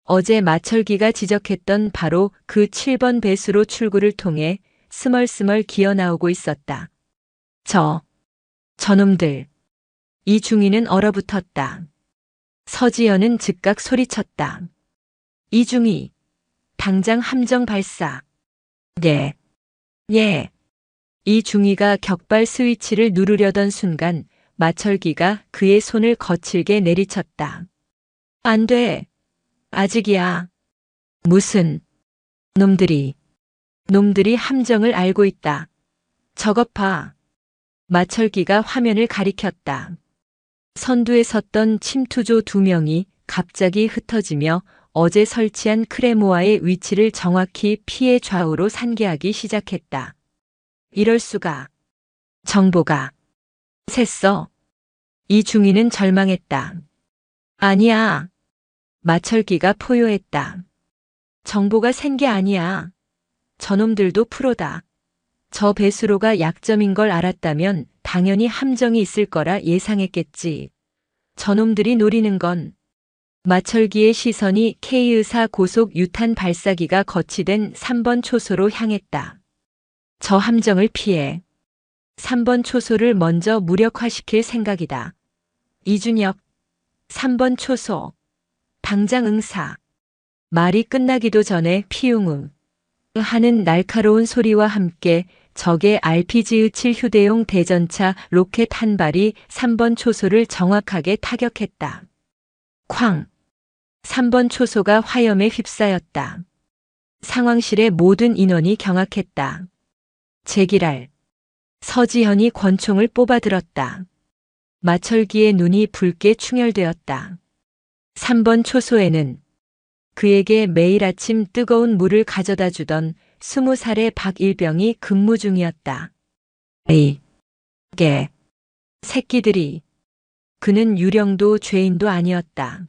Speaker 1: 어제 마철기가 지적했던 바로 그 7번 배수로 출구를 통해 스멀스멀 기어나오고 있었다. 저놈들. 이중희는 얼어붙었다. 서지현은 즉각 소리쳤다. 이중희, 당장 함정 발사. 네. 예. 이중희가 격발 스위치를 누르려던 순간 마철기가 그의 손을 거칠게 내리쳤다. 안 돼. 아직이야. 무슨 놈들이 함정을 알고 있다. 저것 봐. 마철기가 화면을 가리켰다. 선두에 섰던 침투조 2명이 갑자기 흩어지며 어제 설치한 크레모아의 위치를 정확히 피해 좌우로 산계하기 시작했다. 이럴 수가. 정보가 샜어. 이중희는 절망했다. 아니야. 마철기가 포효했다. 정보가 샌 게 아니야. 저놈들도 프로다. 저 배수로가 약점인 걸 알았다면 당연히 함정이 있을 거라 예상했겠지. 저놈들이 노리는 건 마철기의 시선이 K의사 고속 유탄 발사기가 거치된 3번 초소로 향했다. 저 함정을 피해 3번 초소를 먼저 무력화시킬 생각이다. 이준혁, 3번 초소. 당장 응사. 말이 끝나기도 전에 피웅 하는 날카로운 소리와 함께 적의 RPG-17 휴대용 대전차 로켓 한 발이 3번 초소를 정확하게 타격했다. 쾅! 3번 초소가 화염에 휩싸였다. 상황실의 모든 인원이 경악했다. 제기랄. 서지현이 권총을 뽑아들었다. 마철기의 눈이 붉게 충혈되었다. 3번 초소에는 그에게 매일 아침 뜨거운 물을 가져다 주던 20살의 박일병이 근무 중이었다. 새끼들이. 그는 유령도 죄인도 아니었다.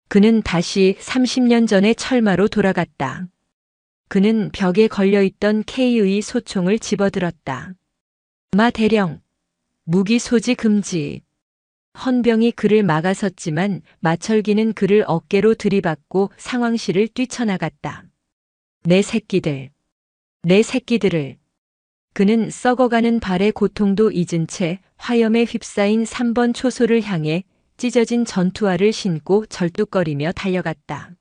Speaker 1: 그는 다시 30년 전의 철마로 돌아갔다. 그는 벽에 걸려있던 K의 소총을 집어들었다. 마 대령, 무기 소지 금지. 헌병이 그를 막아섰지만 마철기는 그를 어깨로 들이받고 상황실을 뛰쳐나갔다. 내 새끼들. 내 새끼들을. 그는 썩어가는 발의 고통도 잊은 채 화염에 휩싸인 3번 초소를 향해 찢어진 전투화를 신고 절뚝거리며 달려갔다.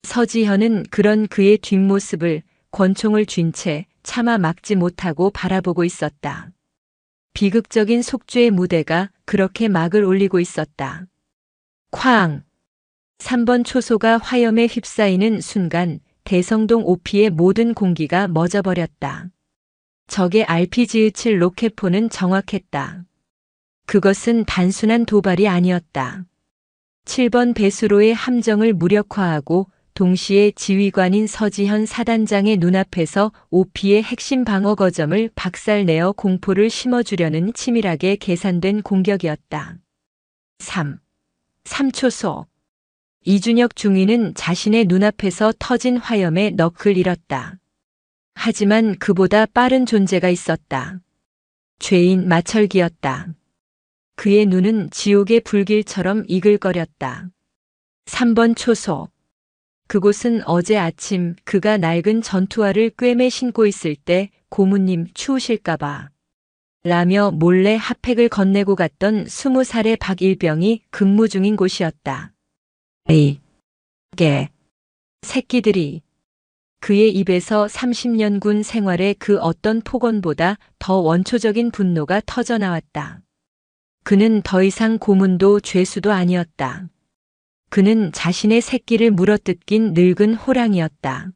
Speaker 1: 서지현은 그런 그의 뒷모습을 권총을 쥔 채 차마 막지 못하고 바라보고 있었다. 비극적인 속죄의 무대가 그렇게 막을 올리고 있었다. 쾅! 3번 초소가 화염에 휩싸이는 순간 대성동 오피의 모든 공기가 멎어버렸다. 적의 RPG-17 로켓포는 정확했다. 그것은 단순한 도발이 아니었다. 7번 배수로의 함정을 무력화하고 동시에 지휘관인 서지현 사단장의 눈앞에서 오피의 핵심 방어 거점을 박살내어 공포를 심어주려는 치밀하게 계산된 공격이었다. 3초소. 이준혁 중위는 자신의 눈앞에서 터진 화염에 넋을 잃었다. 하지만 그보다 빠른 존재가 있었다. 죄인 마철기였다. 그의 눈은 지옥의 불길처럼 이글거렸다. 3번 초소. 그곳은 어제 아침 그가 낡은 전투화를 꿰매 신고 있을 때 고모님 추우실까봐 라며 몰래 핫팩을 건네고 갔던 20살의 박일병이 근무 중인 곳이었다. 새끼들이. 그의 입에서 30년 군 생활의 그 어떤 폭언보다 더 원초적인 분노가 터져나왔다. 그는 더 이상 고문도 죄수도 아니었다. 그는 자신의 새끼를 물어뜯긴 늙은 호랑이였다.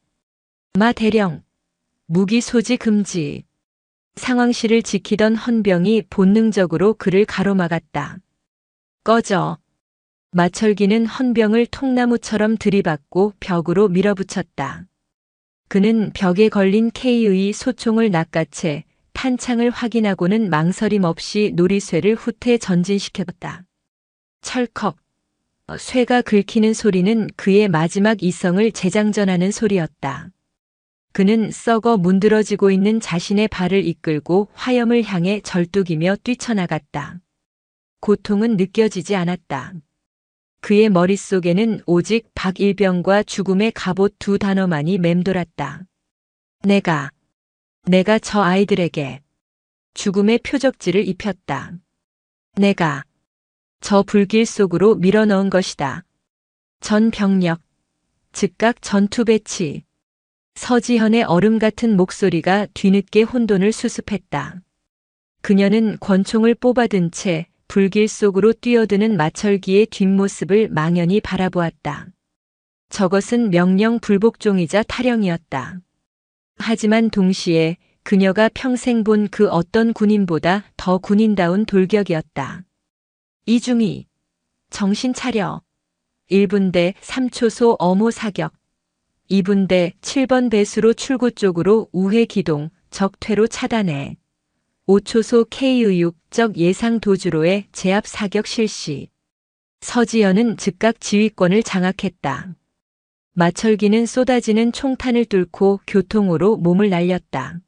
Speaker 1: 마 대령, 무기 소지 금지. 상황실을 지키던 헌병이 본능적으로 그를 가로막았다. 꺼져. 마철기는 헌병을 통나무처럼 들이받고 벽으로 밀어붙였다. 그는 벽에 걸린 K의 소총을 낚아채 탄창을 확인하고는 망설임 없이 놀이쇠를 후퇴 전진시켰다. 철컥. 쇠가 긁히는 소리는 그의 마지막 이성을 재장전하는 소리였다. 그는 썩어 문드러지고 있는 자신의 발을 이끌고 화염을 향해 절뚝이며 뛰쳐나갔다. 고통은 느껴지지 않았다. 그의 머릿속에는 오직 박일병과 죽음의 갑옷 2단어만이 맴돌았다. 내가 저 아이들에게 죽음의 표적지를 입혔다. 내가 저 불길 속으로 밀어넣은 것이다. 전 병력, 즉각 전투 배치. 서지현의 얼음 같은 목소리가 뒤늦게 혼돈을 수습했다. 그녀는 권총을 뽑아든 채 불길 속으로 뛰어드는 마철기의 뒷모습을 망연히 바라보았다. 저것은 명령 불복종이자 탈영이었다. 하지만 동시에 그녀가 평생 본 그 어떤 군인보다 더 군인다운 돌격이었다. 이중희, 정신 차려. 1분대 3초소 어모 사격. 2분대 7번 배수로 출구 쪽으로 우회 기동, 적 퇴로 차단해. 5초소 K의육적 예상 도주로의 제압 사격 실시. 서지현은 즉각 지휘권을 장악했다. 마철기는 쏟아지는 총탄을 뚫고 교통으로 몸을 날렸다.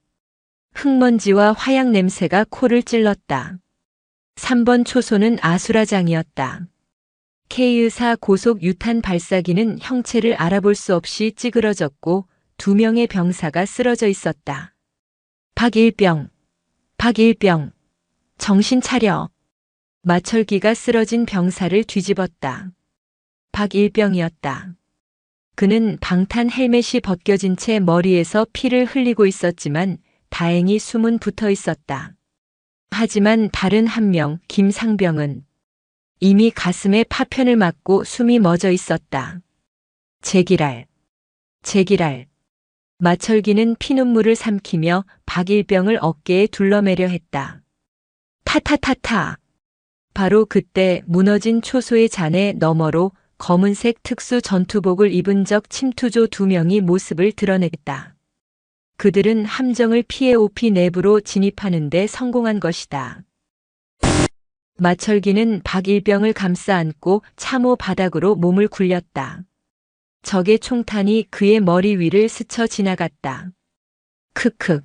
Speaker 1: 흙먼지와 화약 냄새가 코를 찔렀다. 3번 초소는 아수라장이었다. K의사 고속 유탄 발사기는 형체를 알아볼 수 없이 찌그러졌고 2명의 병사가 쓰러져 있었다. 박일병, 박일병, 정신 차려. 마철기가 쓰러진 병사를 뒤집었다. 박일병이었다. 그는 방탄 헬멧이 벗겨진 채 머리에서 피를 흘리고 있었지만 다행히 숨은 붙어 있었다. 하지만 다른 한 명, 김상병은 이미 가슴에 파편을 맞고 숨이 멎어 있었다. 제기랄, 제기랄. 마철기는 피눈물을 삼키며 박일병을 어깨에 둘러매려 했다. 타타타타. 바로 그때 무너진 초소의 잔해 너머로 검은색 특수 전투복을 입은 적 침투조 2명이 모습을 드러냈다. 그들은 함정을 피해 오피 내부로 진입하는 데 성공한 것이다. 마철기는 박일병을 감싸 안고 참호 바닥으로 몸을 굴렸다. 적의 총탄이 그의 머리 위를 스쳐 지나갔다. 크크.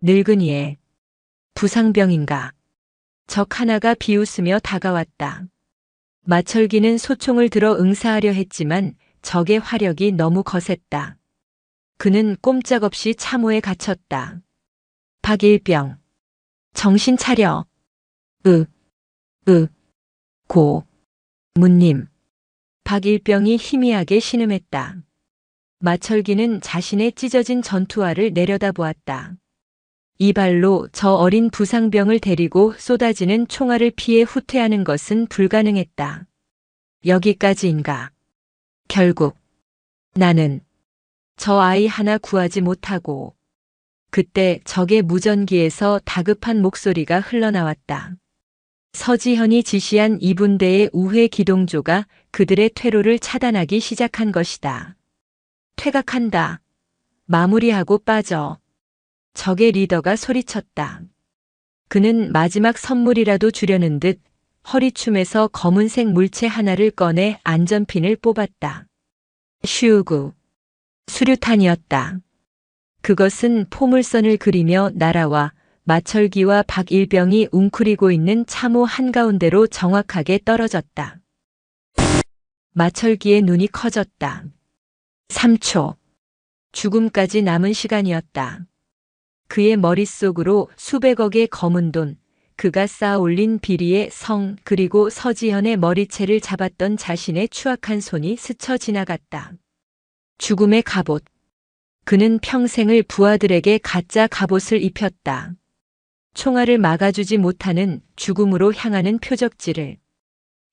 Speaker 1: 늙은이의 부상병인가. 적 하나가 비웃으며 다가왔다. 마철기는 소총을 들어 응사하려 했지만 적의 화력이 너무 거셌다. 그는 꼼짝없이 참호에 갇혔다. 박일병. 정신 차려. 고. 문님. 박일병이 희미하게 신음했다. 마철기는 자신의 찢어진 전투화를 내려다보았다. 이 발로 저 어린 부상병을 데리고 쏟아지는 총알을 피해 후퇴하는 것은 불가능했다. 여기까지인가. 결국 나는 저 아이 하나 구하지 못하고. 그때 적의 무전기에서 다급한 목소리가 흘러나왔다. 서지현이 지시한 2분대의 우회 기동조가 그들의 퇴로를 차단하기 시작한 것이다. 퇴각한다. 마무리하고 빠져. 적의 리더가 소리쳤다. 그는 마지막 선물이라도 주려는 듯 허리춤에서 검은색 물체 하나를 꺼내 안전핀을 뽑았다. 슈구. 수류탄이었다. 그것은 포물선을 그리며 날아와 마철기와 박일병이 웅크리고 있는 참호 한가운데로 정확하게 떨어졌다. 마철기의 눈이 커졌다. 3초. 죽음까지 남은 시간이었다. 그의 머릿속으로 수백억의 검은 돈, 그가 쌓아 올린 비리의 성, 그리고 서지현의 머리채를 잡았던 자신의 추악한 손이 스쳐 지나갔다. 죽음의 갑옷. 그는 평생을 부하들에게 가짜 갑옷을 입혔다. 총알을 막아주지 못하는 죽음으로 향하는 표적지를.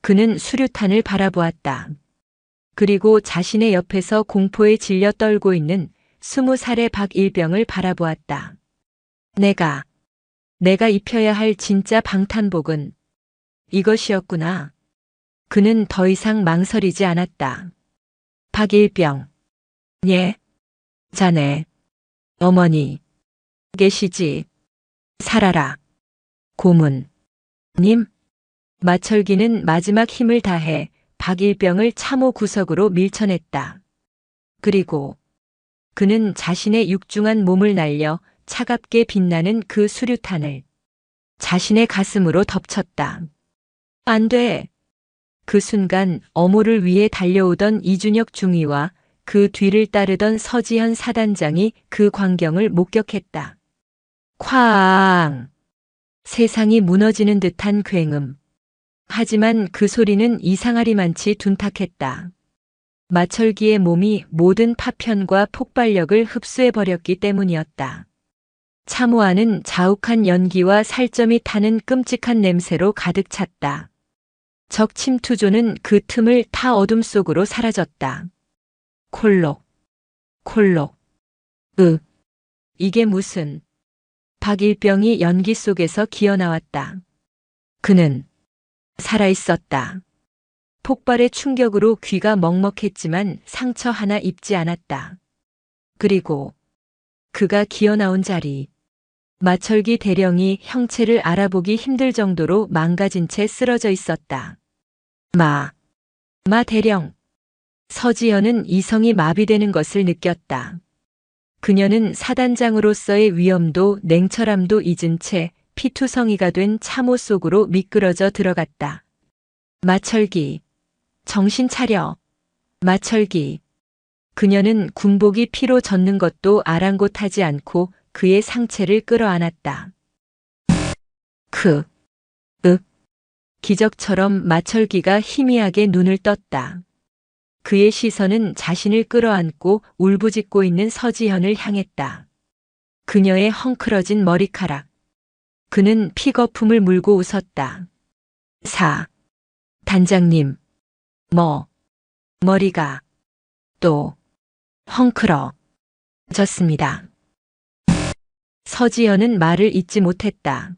Speaker 1: 그는 수류탄을 바라보았다. 그리고 자신의 옆에서 공포에 질려 떨고 있는 20살의 박일병을 바라보았다. 내가 입혀야 할 진짜 방탄복은 이것이었구나. 그는 더 이상 망설이지 않았다. 박일병. 예. 자네. 어머니. 계시지. 살아라. 고문. 님. 마철기는 마지막 힘을 다해 박일병을 참호 구석으로 밀쳐냈다. 그리고 그는 자신의 육중한 몸을 날려 차갑게 빛나는 그 수류탄을 자신의 가슴으로 덮쳤다. 안 돼. 그 순간 어모를 위해 달려오던 이준혁 중위와 그 뒤를 따르던 서지현 사단장이 그 광경을 목격했다. 쾅! 세상이 무너지는 듯한 굉음. 하지만 그 소리는 이상하리만치 둔탁했다. 마철기의 몸이 모든 파편과 폭발력을 흡수해버렸기 때문이었다. 참호 안은 자욱한 연기와 살점이 타는 끔찍한 냄새로 가득 찼다. 적 침투조는 그 틈을 타 어둠 속으로 사라졌다. 콜록, 콜록, 이게 무슨... 박일병이 연기 속에서 기어나왔다. 그는 살아있었다. 폭발의 충격으로 귀가 먹먹했지만 상처 하나 입지 않았다. 그리고 그가 기어나온 자리. 마철기 대령이 형체를 알아보기 힘들 정도로 망가진 채 쓰러져 있었다. 마 대령. 서지현은 이성이 마비되는 것을 느꼈다. 그녀는 사단장으로서의 위엄도 냉철함도 잊은 채 피투성이가 된 참호 속으로 미끄러져 들어갔다. 마철기. 정신 차려. 마철기. 그녀는 군복이 피로 젖는 것도 아랑곳하지 않고 그의 상체를 끌어안았다. 기적처럼 마철기가 희미하게 눈을 떴다. 그의 시선은 자신을 끌어안고 울부짖고 있는 서지현을 향했다. 그녀의 헝클어진 머리카락. 그는 픽거품을 물고 웃었다. 단장님. 머리가 또 헝클어졌습니다. 서지현은 말을 잇지 못했다.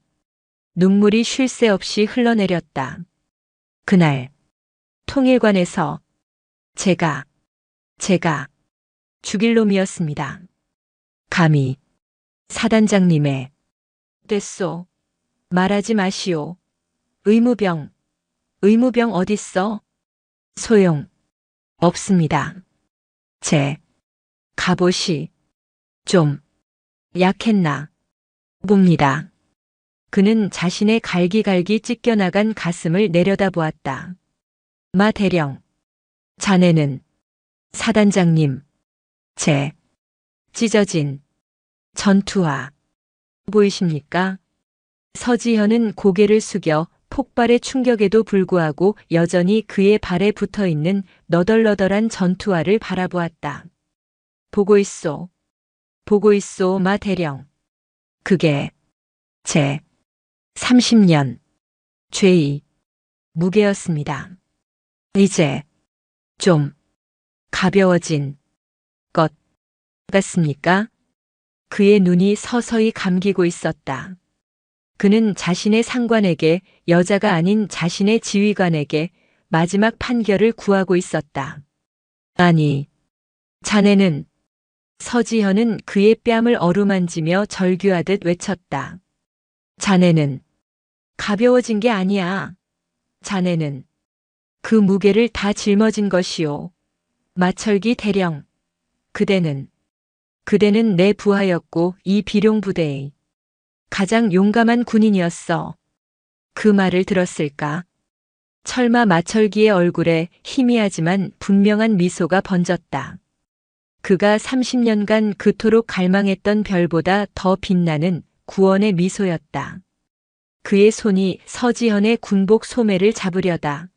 Speaker 1: 눈물이 쉴 새 없이 흘러내렸다. 그날 통일관에서 제가 죽일 놈이었습니다. 감히 사단장님의 됐소. 말하지 마시오. 의무병 어딨어? 소용 없습니다. 제 갑옷이 좀 약했나 봅니다. 그는 자신의 갈기갈기 찢겨나간 가슴을 내려다보았다. 마 대령. 자네는 사단장님. 제 찢어진 전투화 보이십니까? 서지현은 고개를 숙여 폭발의 충격에도 불구하고 여전히 그의 발에 붙어있는 너덜너덜한 전투화를 바라보았다. 보고 있소, 마 대령. 그게 제 30년 죄의 무게였습니다. 이제 좀 가벼워진 것 같습니까? 그의 눈이 서서히 감기고 있었다. 그는 자신의 상관에게, 여자가 아닌 자신의 지휘관에게 마지막 판결을 구하고 있었다. 아니, 자네는... 서지현은 그의 뺨을 어루만지며 절규하듯 외쳤다. 자네는 가벼워진 게 아니야. 자네는 그 무게를 다 짊어진 것이오. 마철기 대령. 그대는 내 부하였고 이 비룡부대의 가장 용감한 군인이었어. 그 말을 들었을까? 철마 마철기의 얼굴에 희미하지만 분명한 미소가 번졌다. 그가 30년간 그토록 갈망했던 별보다 더 빛나는 구원의 미소였다. 그의 손이 서지현의 군복 소매를 잡으려다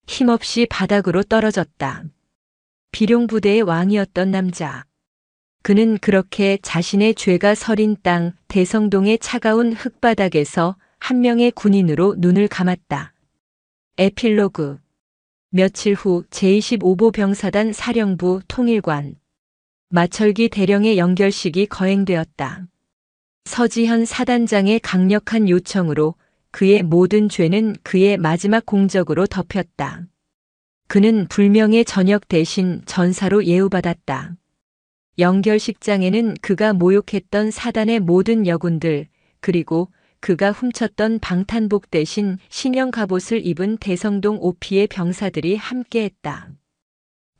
Speaker 1: 힘없이 바닥으로 떨어졌다. 비룡부대의 왕이었던 남자. 그는 그렇게 자신의 죄가 서린 땅 대성동의 차가운 흙바닥에서 한 명의 군인으로 눈을 감았다. 에필로그. 며칠 후 제25보 병사단 사령부 통일관. 마철기 대령의 연결식이 거행되었다. 서지현 사단장의 강력한 요청으로 그의 모든 죄는 그의 마지막 공적으로 덮였다. 그는 불명예 전역 대신 전사로 예우받았다. 연결식장에는 그가 모욕했던 사단의 모든 여군들, 그리고 그가 훔쳤던 방탄복 대신 신형 갑옷을 입은 대성동 오피의 병사들이 함께했다.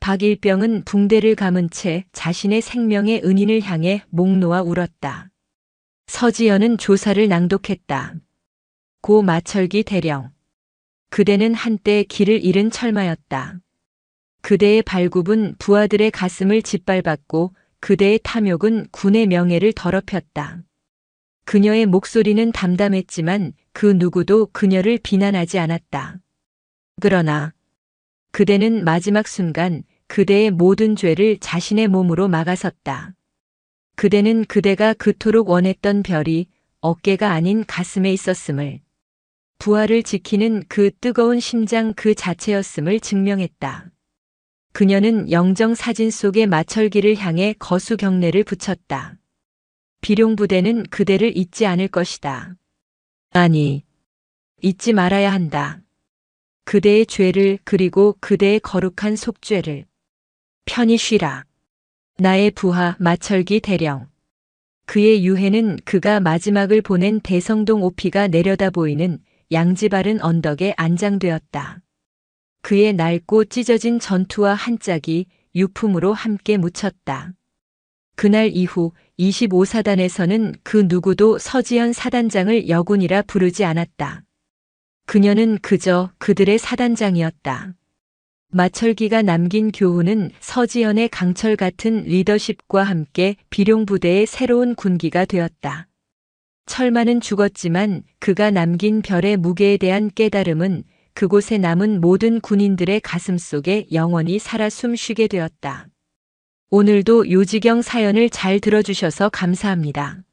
Speaker 1: 박일병은 붕대를 감은 채 자신의 생명의 은인을 향해 목 놓아 울었다. 서지현은 조사를 낭독했다. 고 마철기 대령. 그대는 한때 길을 잃은 철마였다. 그대의 발굽은 부하들의 가슴을 짓밟았고 그대의 탐욕은 군의 명예를 더럽혔다. 그녀의 목소리는 담담했지만 그 누구도 그녀를 비난하지 않았다. 그러나 그대는 마지막 순간 그대의 모든 죄를 자신의 몸으로 막아섰다. 그대는 그대가 그토록 원했던 별이 어깨가 아닌 가슴에 있었음을, 부활을 지키는 그 뜨거운 심장 그 자체였음을 증명했다. 그녀는 영정 사진 속의 마철기를 향해 거수 경례를 붙였다. 비룡부대는 그대를 잊지 않을 것이다. 아니, 잊지 말아야 한다. 그대의 죄를 그리고 그대의 거룩한 속죄를. 편히 쉬라. 나의 부하 마철기 대령. 그의 유해는 그가 마지막을 보낸 대성동 오피가 내려다 보이는 양지 바른 언덕에 안장되었다. 그의 낡고 찢어진 전투와 한 짝이 유품으로 함께 묻혔다. 그날 이후 25사단에서는 그 누구도 서지현 사단장을 여군이라 부르지 않았다. 그녀는 그저 그들의 사단장이었다. 마철기가 남긴 교훈은 서지현의 강철 같은 리더십과 함께 비룡부대의 새로운 군기가 되었다. 철만은 죽었지만 그가 남긴 별의 무게에 대한 깨달음은 그곳에 남은 모든 군인들의 가슴 속에 영원히 살아 숨쉬게 되었다. 오늘도 요지경 사연을 잘 들어주셔서 감사합니다.